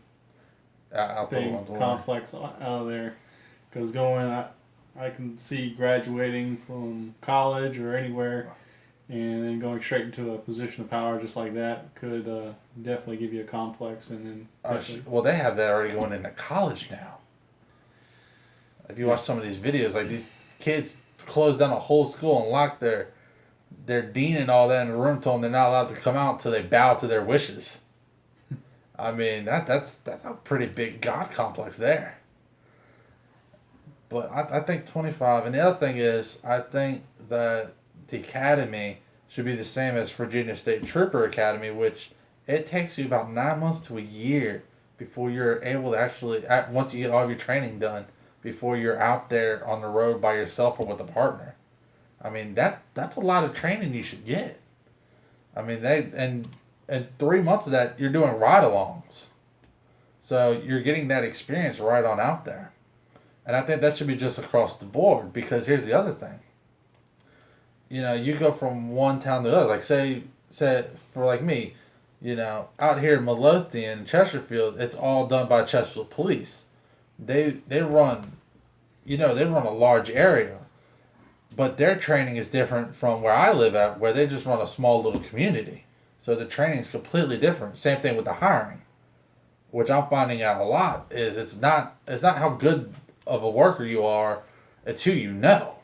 thing, complex out of there. Because I can see graduating from college or anywhere and then going straight into a position of power just like that could definitely give you a complex. And then well, they have that already going into college now. If you watch some of these videos, like these kids closed down a whole school and locked their dean and all that in a room, told them they're not allowed to come out until they bow to their wishes. I mean, that's a pretty big God complex there. But I think 25, and the other thing is, I think that the academy should be the same as Virginia State Trooper Academy, which it takes you about 9 months to a year before you're able to actually, once you get all of your training done, before you're out there on the road by yourself or with a partner. I mean, that's a lot of training you should get. I mean, and 3 months of that, you're doing ride-alongs. So you're getting that experience right on out there. And I think that should be just across the board, because here's the other thing. You go from one town to the other. Like, say for like me, out here in Midlothian, Chesterfield, it's all done by Chesterfield Police. They run, they run a large area. But their training is different from where I live at, where they just run a small little community. So the training is completely different. Same thing with the hiring, which I'm finding out a lot is it's not how good of a worker you are, it's who you know.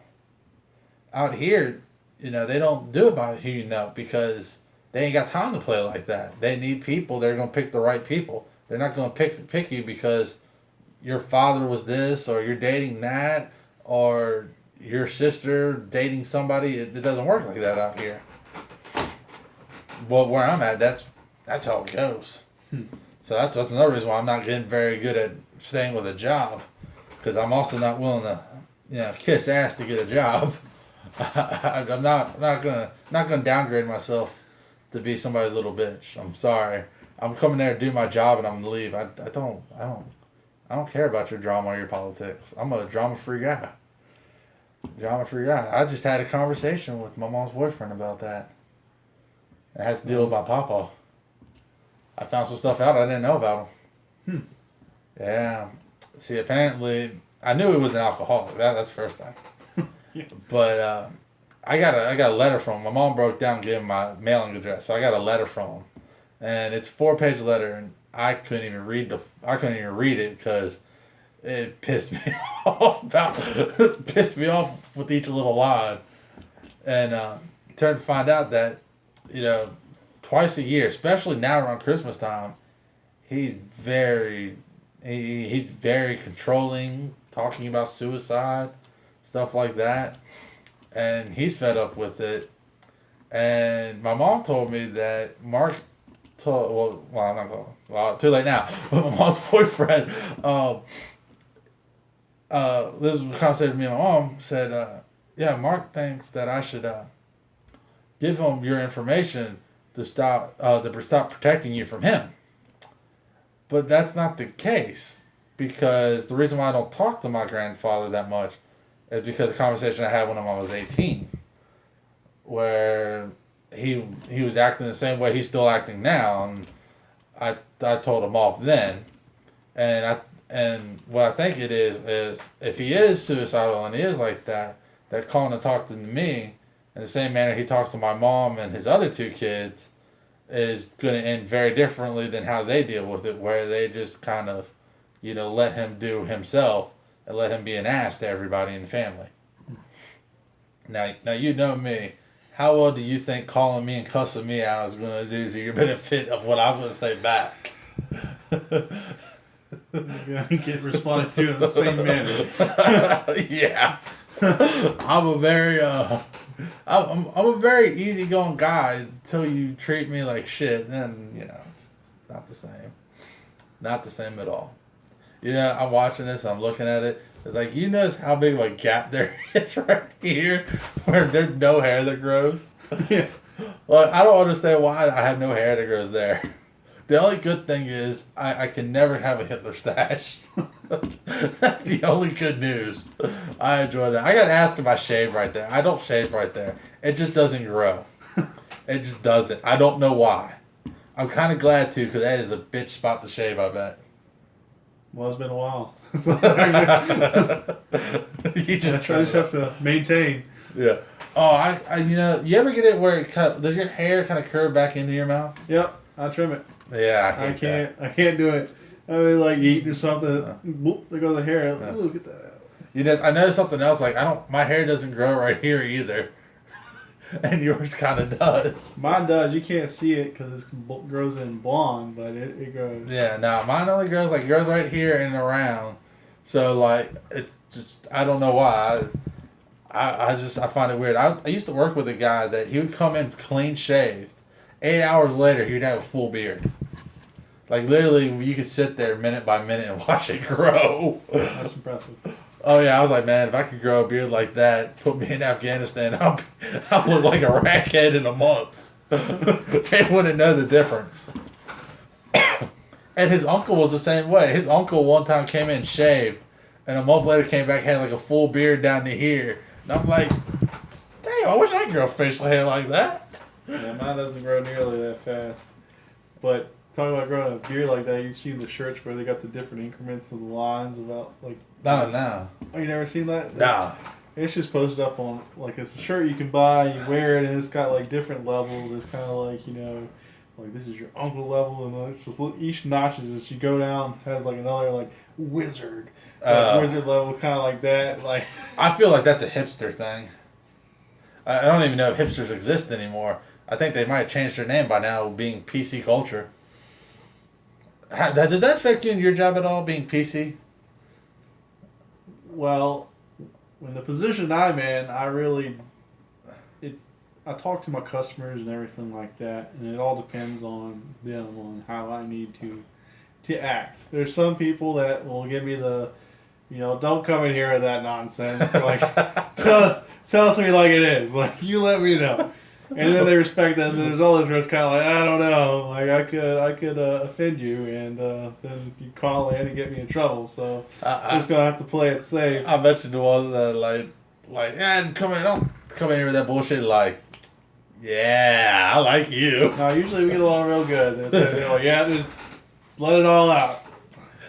Out here, they don't do it by who you know, because they ain't got time to play like that. They need people. They're going to pick the right people. They're not going to pick you because your father was this, or you're dating that, or your sister dating somebody. It doesn't work like that out here. Well, where I'm at, that's how it goes. So that's another reason why I'm not getting very good at staying with a job, because I'm also not willing to, kiss ass to get a job. I'm not gonna downgrade myself to be somebody's little bitch. I'm sorry. I'm coming there to do my job and I'm gonna leave. I don't care about your drama or your politics. I'm a drama-free guy. I just had a conversation with my mom's boyfriend about that. It has to deal with my papa. I found some stuff out I didn't know about him. Yeah. See, apparently, I knew he was an alcoholic. That's the first thing. Yeah. But I got a letter from him. My mom broke down and gave him my mailing address, so I got a letter from him, and it's a 4-page letter, and I couldn't even read it because it pissed me off. Pissed me off with each little line, and turned to find out that twice a year, especially now around Christmas time, he's very controlling, talking about suicide, stuff like that, and he's fed up with it. And my mom told me that Mark told, I'm not going, too late now, but my mom's boyfriend, this was a conversation me and my mom said, yeah, Mark thinks that I should give him your information to stop protecting you from him. But that's not the case, because the reason why I don't talk to my grandfather that much is because of the conversation I had when I was 18, where he was acting the same way he's still acting now, and I told him off then, and what I think it is if he is suicidal and he is like that calling to talk to me in the same manner he talks to my mom and his other 2 kids is going to end very differently than how they deal with it, where they just kind of, let him do himself and let him be an ass to everybody in the family. Now you know me. how well do you think calling me and cussing me out is going to do to your benefit of what I'm going to say back? You're going to get responded to in the same manner. Yeah. I'm a very I'm a very easygoing guy until you treat me like shit. Then it's not the same, not the same at all. I'm watching this. I'm looking at it. It's like you notice how big of a gap there is right here, where there's no hair that grows. Yeah. Well, I don't understand why I have no hair that grows there. The only good thing is I can never have a Hitler stash. That's the only good news. I enjoy that. I got to ask if I shave right there. I don't shave right there. It just doesn't grow. It just doesn't. I don't know why. I'm kind of glad too, because that is a bitch spot to shave, I bet. Well, it's been a while. You just I just have to maintain. Yeah. Oh, you ever get it where it does your hair kind of curve back into your mouth? Yep, I trim it. Yeah, I can't do it. I mean, like eating or something. Whoop, there goes the hair. Ooh, get that out. I know something else. Like my hair doesn't grow right here either, and yours kind of does. Mine does. You can't see it because it grows in blonde, but it grows. Yeah, no, mine only grows right here and around. So like it's just I don't know why. I find it weird. I used to work with a guy that he would come in clean shaved. 8 hours later, he'd have a full beard. Like, literally, you could sit there minute by minute and watch it grow. That's impressive. Oh, yeah, I was like, man, if I could grow a beard like that, put me in Afghanistan, I'll look like a rackhead in a month. They wouldn't know the difference. And his uncle was the same way. His uncle one time came in shaved, and a month later came back, had like a full beard down to here. And I'm like, damn, I wish I could grow facial hair like that. Yeah, mine doesn't grow nearly that fast. But talking about growing a beard like that, you've seen the shirts where they got the different increments of the lines about like. No. Oh, you never seen that? No. It's just posted up on like it's a shirt you can buy, you wear it, and it's got like different levels. It's kind of like like this is your uncle level, and then it's just each notches as you go down has like another like wizard level, kind of like that. Like I feel like that's a hipster thing. I don't even know if hipsters exist anymore. I think they might have changed their name by now, being PC culture. Does that affect you in your job at all, being PC? Well, in the position I'm in, I talk to my customers and everything like that, and it all depends on them on how I need to act. There's some people that will give me the, don't come in here with that nonsense. Like, tell us me like it is. Like, you let me know. And then they respect that. And then there's others where it's kind of like, I don't know. Like, I could offend you, and then you call in and get me in trouble. So I'm just going to have to play it safe. I bet you the ones that don't come in here with that bullshit. Like, yeah, I like you. No, usually we get along real good. They're like, yeah, just let it all out.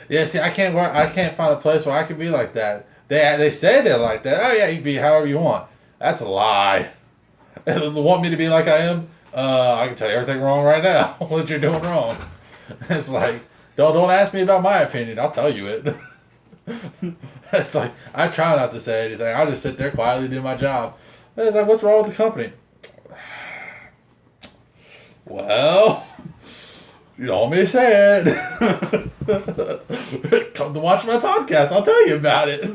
Yeah, see, I can't find a place where I can be like that. They say they're like that. Oh yeah, you can be however you want. That's a lie. They want me to be like I am. I can tell you everything wrong right now. What you're doing wrong. It's like don't ask me about my opinion. I'll tell you it. It's like I try not to say anything. I just sit there quietly do my job. And it's like, what's wrong with the company? Well, you don't want me to say it. Come to watch my podcast. I'll tell you about it.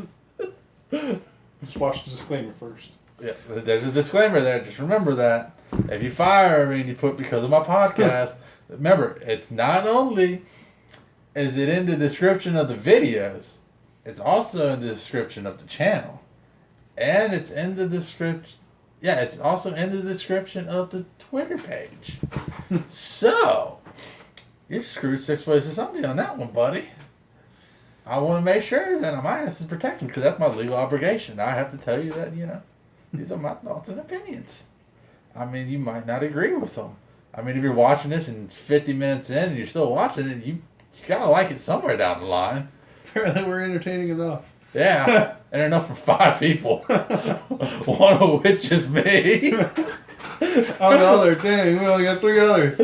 Just watch the disclaimer first. Yeah, there's a disclaimer there. Just remember that. If you fire me and you put because of my podcast, remember, it's not only is it in the description of the videos, it's also in the description of the channel. And it's in the description. Yeah, it's also in the description of the Twitter page. So, you're screwed 6 ways to Sunday on that one, buddy. I want to make sure that my ass is protected because that's my legal obligation. I have to tell you that, these are my thoughts and opinions. I mean, you might not agree with them. I mean, if you're watching this and 50 minutes in and you're still watching it, you got to like it somewhere down the line. Apparently we're entertaining enough. Yeah, and enough for 5 people. One of which is me. On the other, dang, we only got 3 others.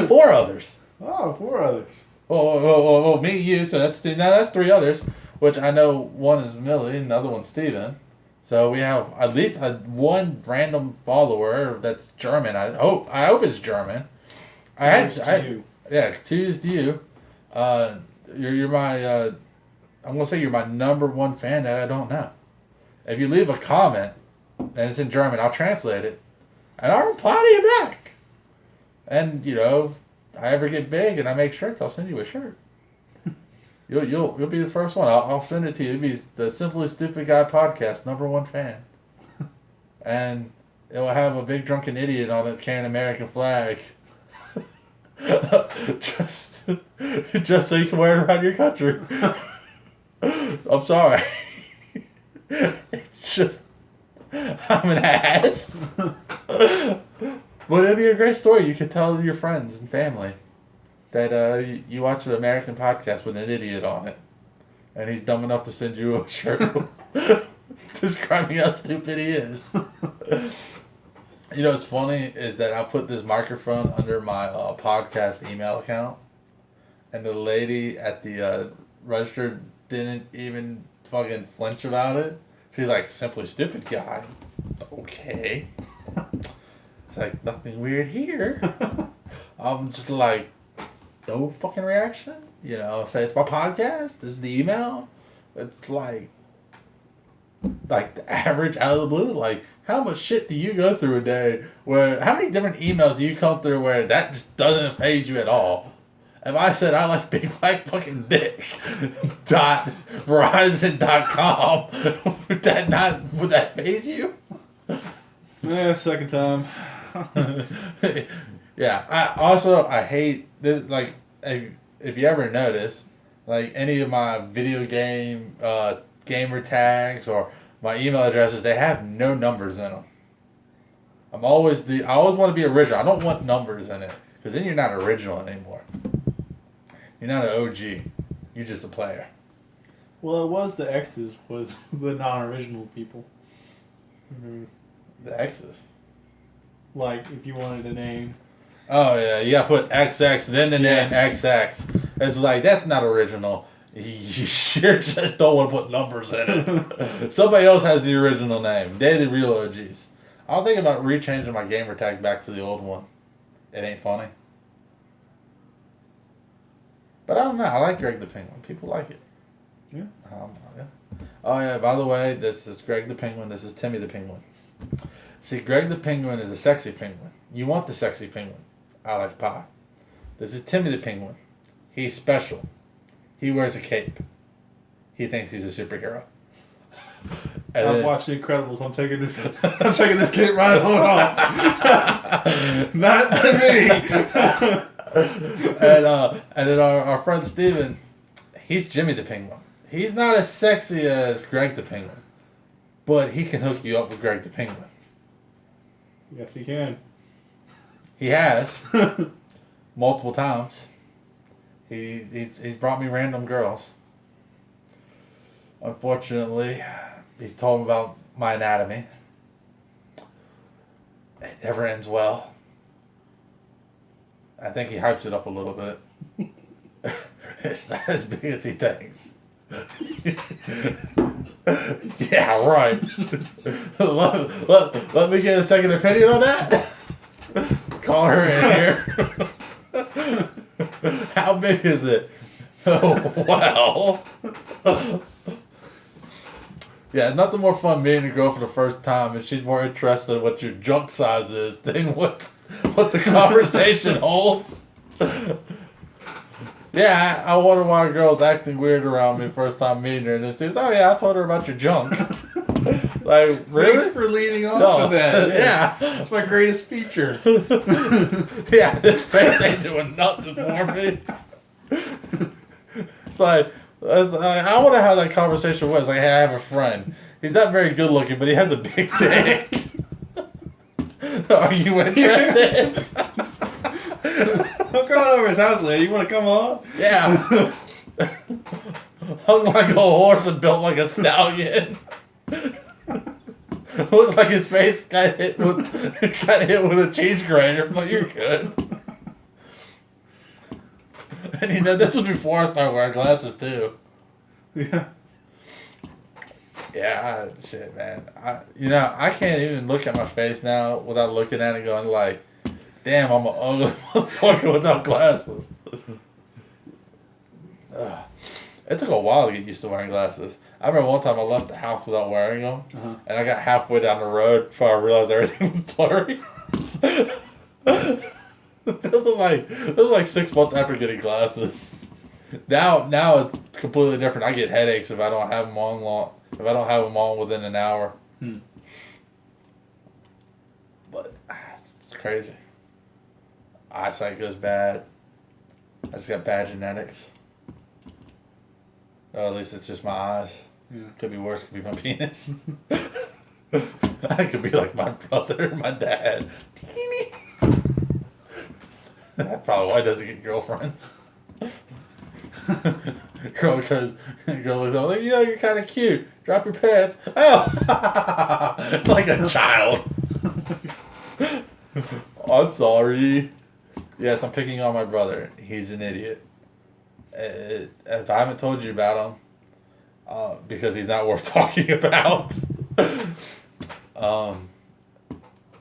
4 others. Oh, 4 others. Well, me, you, so that's 3 others, which I know one is Millie and the other one's Steven. So we have at least one random follower that's German. I hope it's German. Yeah, choose you. You're my I'm gonna say you're my number one fan that I don't know. If you leave a comment and it's in German, I'll translate it, and I'll reply to you back. And if I ever get big and I make shirts, I'll send you a shirt. You'll be the first one. I'll send it to you. It'll be the Simply Stupid Guy podcast number one fan, and it will have a big drunken idiot on it carrying an American flag. just so you can wear it around your country. I'm sorry. It's just I'm an ass. But it'd be a great story. You could tell your friends and family that you watch an American podcast with an idiot on it, and he's dumb enough to send you a shirt describing how stupid he is. What's funny is that I put this microphone under my podcast email account, and the lady at the register didn't even fucking flinch about it. She's like, Simply Stupid Guy. Okay. It's like, nothing weird here. I'm just like, no fucking reaction. Say it's my podcast. This is the email. It's like the average out of the blue. Like, how much shit do you go through a day? How many different emails do you come through where that just doesn't faze you at all? If I said I like big black fucking dick .verizon.com, would that faze you? Yeah, second time. Yeah, I hate this. Like, if you ever notice, like any of my video game gamer tags or my email addresses, they have no numbers in them. I always want to be original. I don't want numbers in it, because then you're not original anymore. You're not an OG. You're just a player. Well, it was the X's was the non-original people. Mm-hmm. The X's? Like, if you wanted a name. Oh, yeah. You got to put XX, then the name XX. It's like, that's not original. You sure just don't want to put numbers in it. Somebody else has the original name. They're the real OGs. I'll think about rechanging my gamer tag back to the old one. It ain't funny. But I don't know. I like Greg the Penguin. People like it. Yeah. Yeah. Oh, yeah. By the way, this is Greg the Penguin. This is Timmy the Penguin. See, Greg the Penguin is a sexy penguin. You want the sexy penguin. I like pie. This is Timmy the Penguin. He's special. He wears a cape. He thinks he's a superhero. I've watched The Incredibles. I'm taking this cape right on off. Not to me. And then our friend Steven, he's Jimmy the Penguin. He's not as sexy as Greg the Penguin, but he can hook you up with Greg the Penguin. Yes, he can. He has multiple times. He's brought me random girls. Unfortunately, he's told them about my anatomy. It never ends well. I think he hypes it up a little bit. It's not as big as he thinks. Yeah, right. let me get a second opinion on that. Call her in here. How big is it? Oh, wow. Yeah, nothing more fun meeting a girl for the first time, and she's more interested in what your junk size is than what the conversation holds. Yeah, I wonder why a girl's acting weird around me first time meeting her, and this dude's, oh yeah, I told her about your junk. Like, really? Thanks for leading off of that. Yeah. That's my greatest feature. Yeah, this face ain't doing nothing for me. It's like, I wonder how that conversation was. Like, hey, I have a friend. He's not very good looking, but he has a big dick. Are you interested? I'm going over his house, lady. You want to come along? Yeah. Hung like a horse and built like a stallion. Looks like his face got hit with a cheese grater, but you're good. And this was before I started wearing glasses too. Yeah. Yeah, shit, man. I can't even look at my face now without looking at it going like, damn, I'm an ugly motherfucker without glasses. Ugh. It took a while to get used to wearing glasses. I remember one time I left the house without wearing them, and I got halfway down the road before I realized everything was blurry. This was like 6 months after getting glasses. Now it's completely different. I get headaches if I don't have them on if I don't have them on within an hour. But it's crazy. Eyesight goes bad. I just got bad genetics. Or at least it's just my eyes. Yeah. Could be worse. Could be my penis. I could be like my brother, my dad. Teeny. That's probably why he doesn't get girlfriends. Girl looks like, yo, you're kind of cute. Drop your pants. Oh, like a child. I'm sorry. Yes, I'm picking on my brother. He's an idiot. If I haven't told you about him, because he's not worth talking about.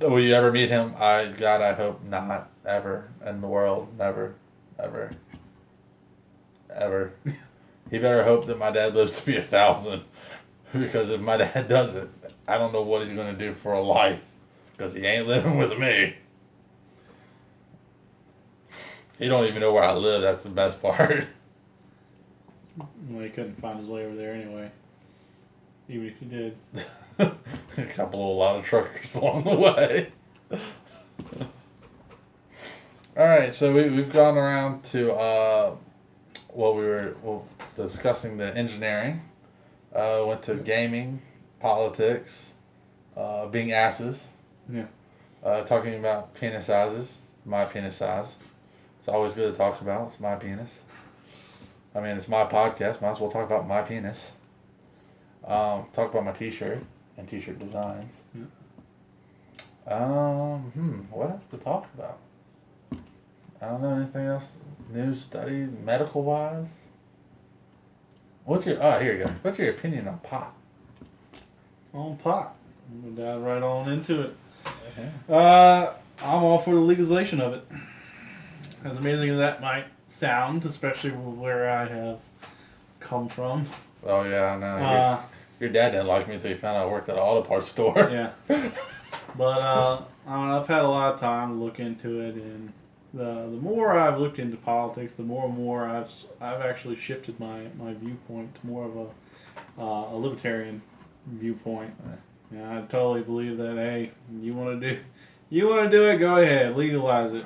Will you ever meet him? God, I hope not. Ever in the world. Never. Ever. Ever. He better hope that my dad lives to be 1,000. Because if my dad doesn't, I don't know what he's going to do for a life. Because he ain't living with me. He don't even know where I live. That's the best part. Well, he couldn't find his way over there anyway. Even if he did. A lot of truckers along the way. Alright, so we've gone around to we were discussing the engineering. Went to gaming, politics, being asses. Yeah. Talking about penis sizes, my penis size. It's always good to talk about. It's my penis. I mean, it's my podcast. Might as well talk about my penis. Talk about my t-shirt and t-shirt designs. Yeah. What else to talk about? I don't know anything else. News, study, medical wise. Here you go. What's your opinion on pot? On pot. We'll dive right on into it. Yeah. I'm all for the legalization of it. As amazing as that might sound, especially where I have come from. Oh yeah, I know. Your dad didn't like me until he found out I worked at an auto parts store. Yeah. But I don't know, I've had a lot of time to look into it, and the more I've looked into politics, the more and more I've actually shifted my viewpoint to more of a libertarian viewpoint. Yeah, I totally believe that. Hey, you want to do it, go ahead, legalize it.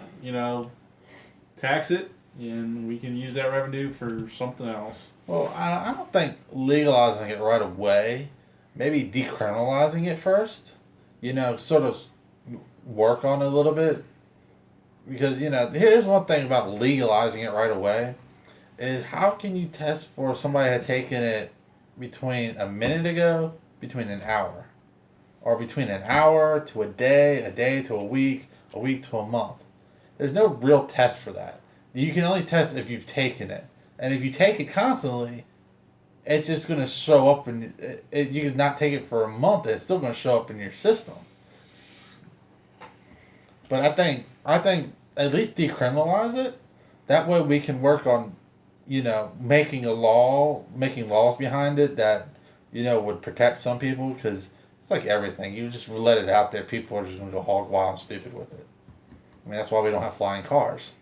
Tax it, and we can use that revenue for something else. Well, I don't think legalizing it right away. Maybe decriminalizing it first. Sort of work on it a little bit. Because, here's one thing about legalizing it right away. Is how can you test for somebody had taken it between a minute ago, between an hour? Or between an hour to a day to a week to a month. There's no real test for that. You can only test if you've taken it. And if you take it constantly, it's just going to show up in... you can not take it for a month, and it's still going to show up in your system. But I think at least decriminalize it. That way we can work on, making laws behind it that, would protect some people. Because it's like everything. You just let it out there, people are just going to go hog wild and stupid with it. I mean, that's why we don't have flying cars.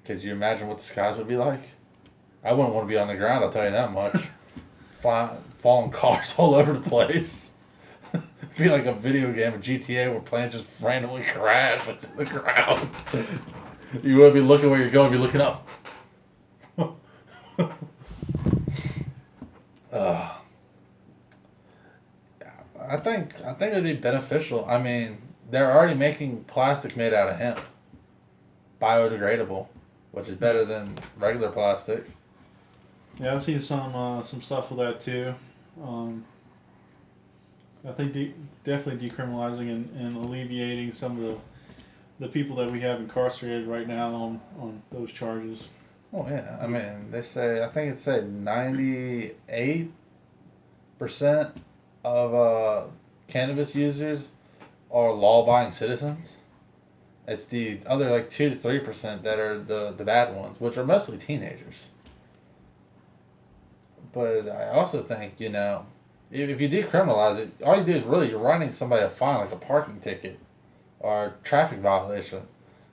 Could you imagine what the skies would be like? I wouldn't want to be on the ground, I'll tell you that much. Falling cars all over the place. It'd be like a video game of GTA where planes just randomly crash into the ground. You wouldn't be looking where you're going, you'd be looking up. I think it'd be beneficial. I mean, they're already making plastic made out of hemp. Biodegradable, which is better than regular plastic. Yeah, I've seen some stuff with that too. I think definitely decriminalizing and alleviating some of the people that we have incarcerated right now on those charges. Oh yeah, I mean I think it said 98% percent of cannabis users are law-abiding citizens. It's the other like 2 to 3% that are the bad ones, which are mostly teenagers. But I also think, if you decriminalize it, all you do is really you're writing somebody a fine, like a parking ticket or a traffic violation.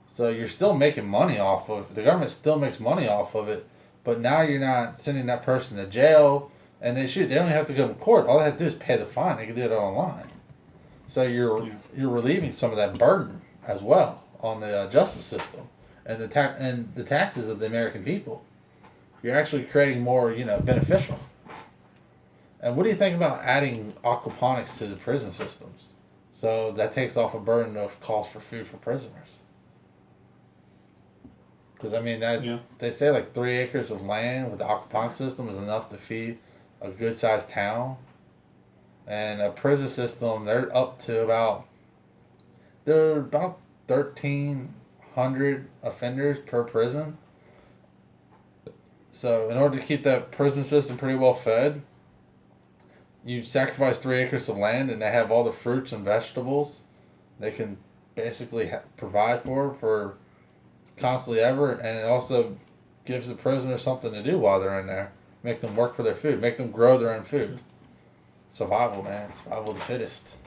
So you're still making money off of it. The government still makes money off of it, but now you're not sending that person to jail, and they don't even have to go to court. All they have to do is pay the fine. They can do it online. So you're relieving some of that burden as well on the justice system and the taxes of the American people. You're actually creating more, beneficial. And what do you think about adding aquaponics to the prison systems? So that takes off a burden of cost for food for prisoners. Because, they say like 3 acres of land with the aquaponics system is enough to feed a good-sized town. And a prison system, they're about 1,300 offenders per prison. So in order to keep that prison system pretty well fed, you sacrifice 3 acres of land and they have all the fruits and vegetables they can basically provide for constantly ever, and it also gives the prisoners something to do while they're in there. Make them work for their food. Make them grow their own food. Survival, man. Survival of the fittest.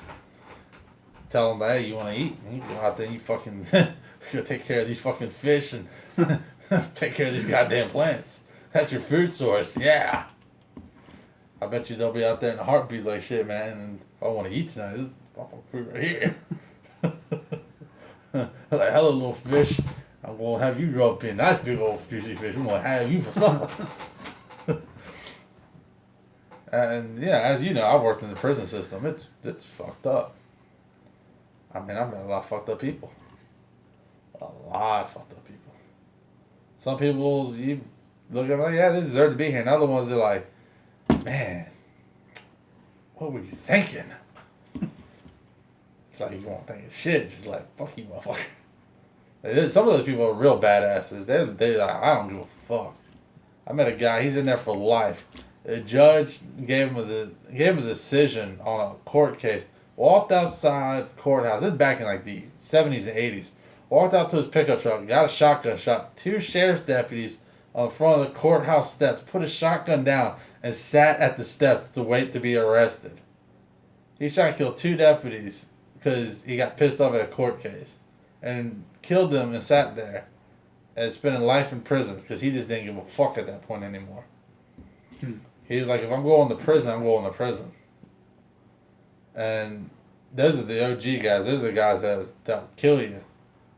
Tell them, hey, you want to eat? And you go out there and you fucking go take care of these fucking fish and take care of these goddamn plants. That's your food source. Yeah. I bet you they'll be out there in a heartbeat like, shit, man, and if I want to eat tonight, this is fucking food right here. Like, hello, little fish. I'm going to have you grow up being a nice big old juicy fish. I'm going to have you for supper. And, yeah, as you know, I worked in the prison system. It's fucked up. I've met a lot of fucked up people. A lot of fucked up people. Some people, you look at them like, yeah, they deserve to be here. And other ones, they're like, man, what were you thinking? It's like you won't think of shit. Just like, fuck you, motherfucker. Some of those people are real badasses. They're like, I don't give a fuck. I met a guy, he's in there for life. The judge gave him a decision on a court case. Walked outside the courthouse. This is back in like the 70s and 80s. Walked out to his pickup truck, got a shotgun, shot 2 sheriff's deputies on front of the courthouse steps, put his shotgun down, and sat at the steps to wait to be arrested. He shot and killed 2 deputies because he got pissed off at a court case. And killed them and sat there and spending life in prison because he just didn't give a fuck at that point anymore. He was like, if I'm going to prison, I'm going to prison. And those are the OG guys. Those are the guys that will kill you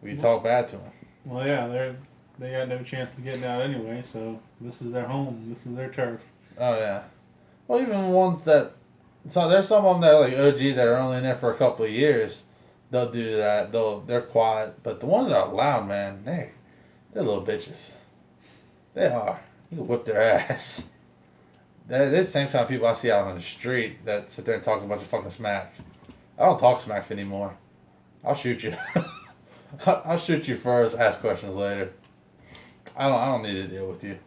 if you talk bad to them. Well, yeah, they got no chance of getting out anyway, so this is their home. This is their turf. Oh, yeah. Well, even ones that... So there's some of them that are like OG that are only in there for a couple of years. They'll do that. They're quiet. But the ones that are loud, man, they're little bitches. They are. You can whip their ass. They're the same kind of people I see out on the street that sit there and talk a bunch of fucking smack. I don't talk smack anymore. I'll shoot you. I'll shoot you first, ask questions later. I don't need to deal with you.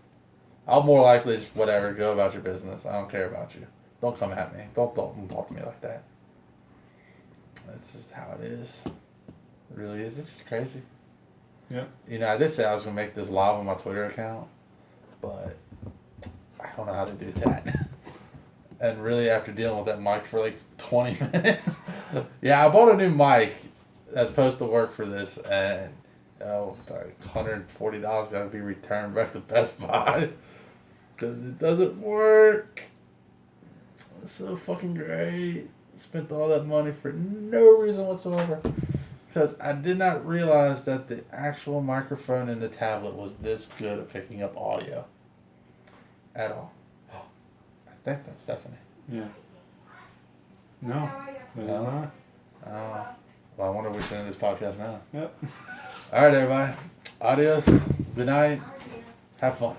I'll more likely just whatever, go about your business. I don't care about you. Don't come at me. Don't talk to me like that. That's just how it is. It really is. It's just crazy. Yeah. I did say I was going to make this live on my Twitter account, but I don't know how to do that. And really, after dealing with that mic for like 20 minutes, yeah, I bought a new mic that's supposed to work for this, and like $140 got to be returned back to Best Buy because it doesn't work. It's so fucking great. Spent all that money for no reason whatsoever. Because I did not realize that the actual microphone in the tablet was this good at picking up audio. At all. I think that's Stephanie. Yeah. No. That is not. Oh. Well, I wonder we should end this podcast now. Yep. Alright, everybody. Adios. Good night. Have fun.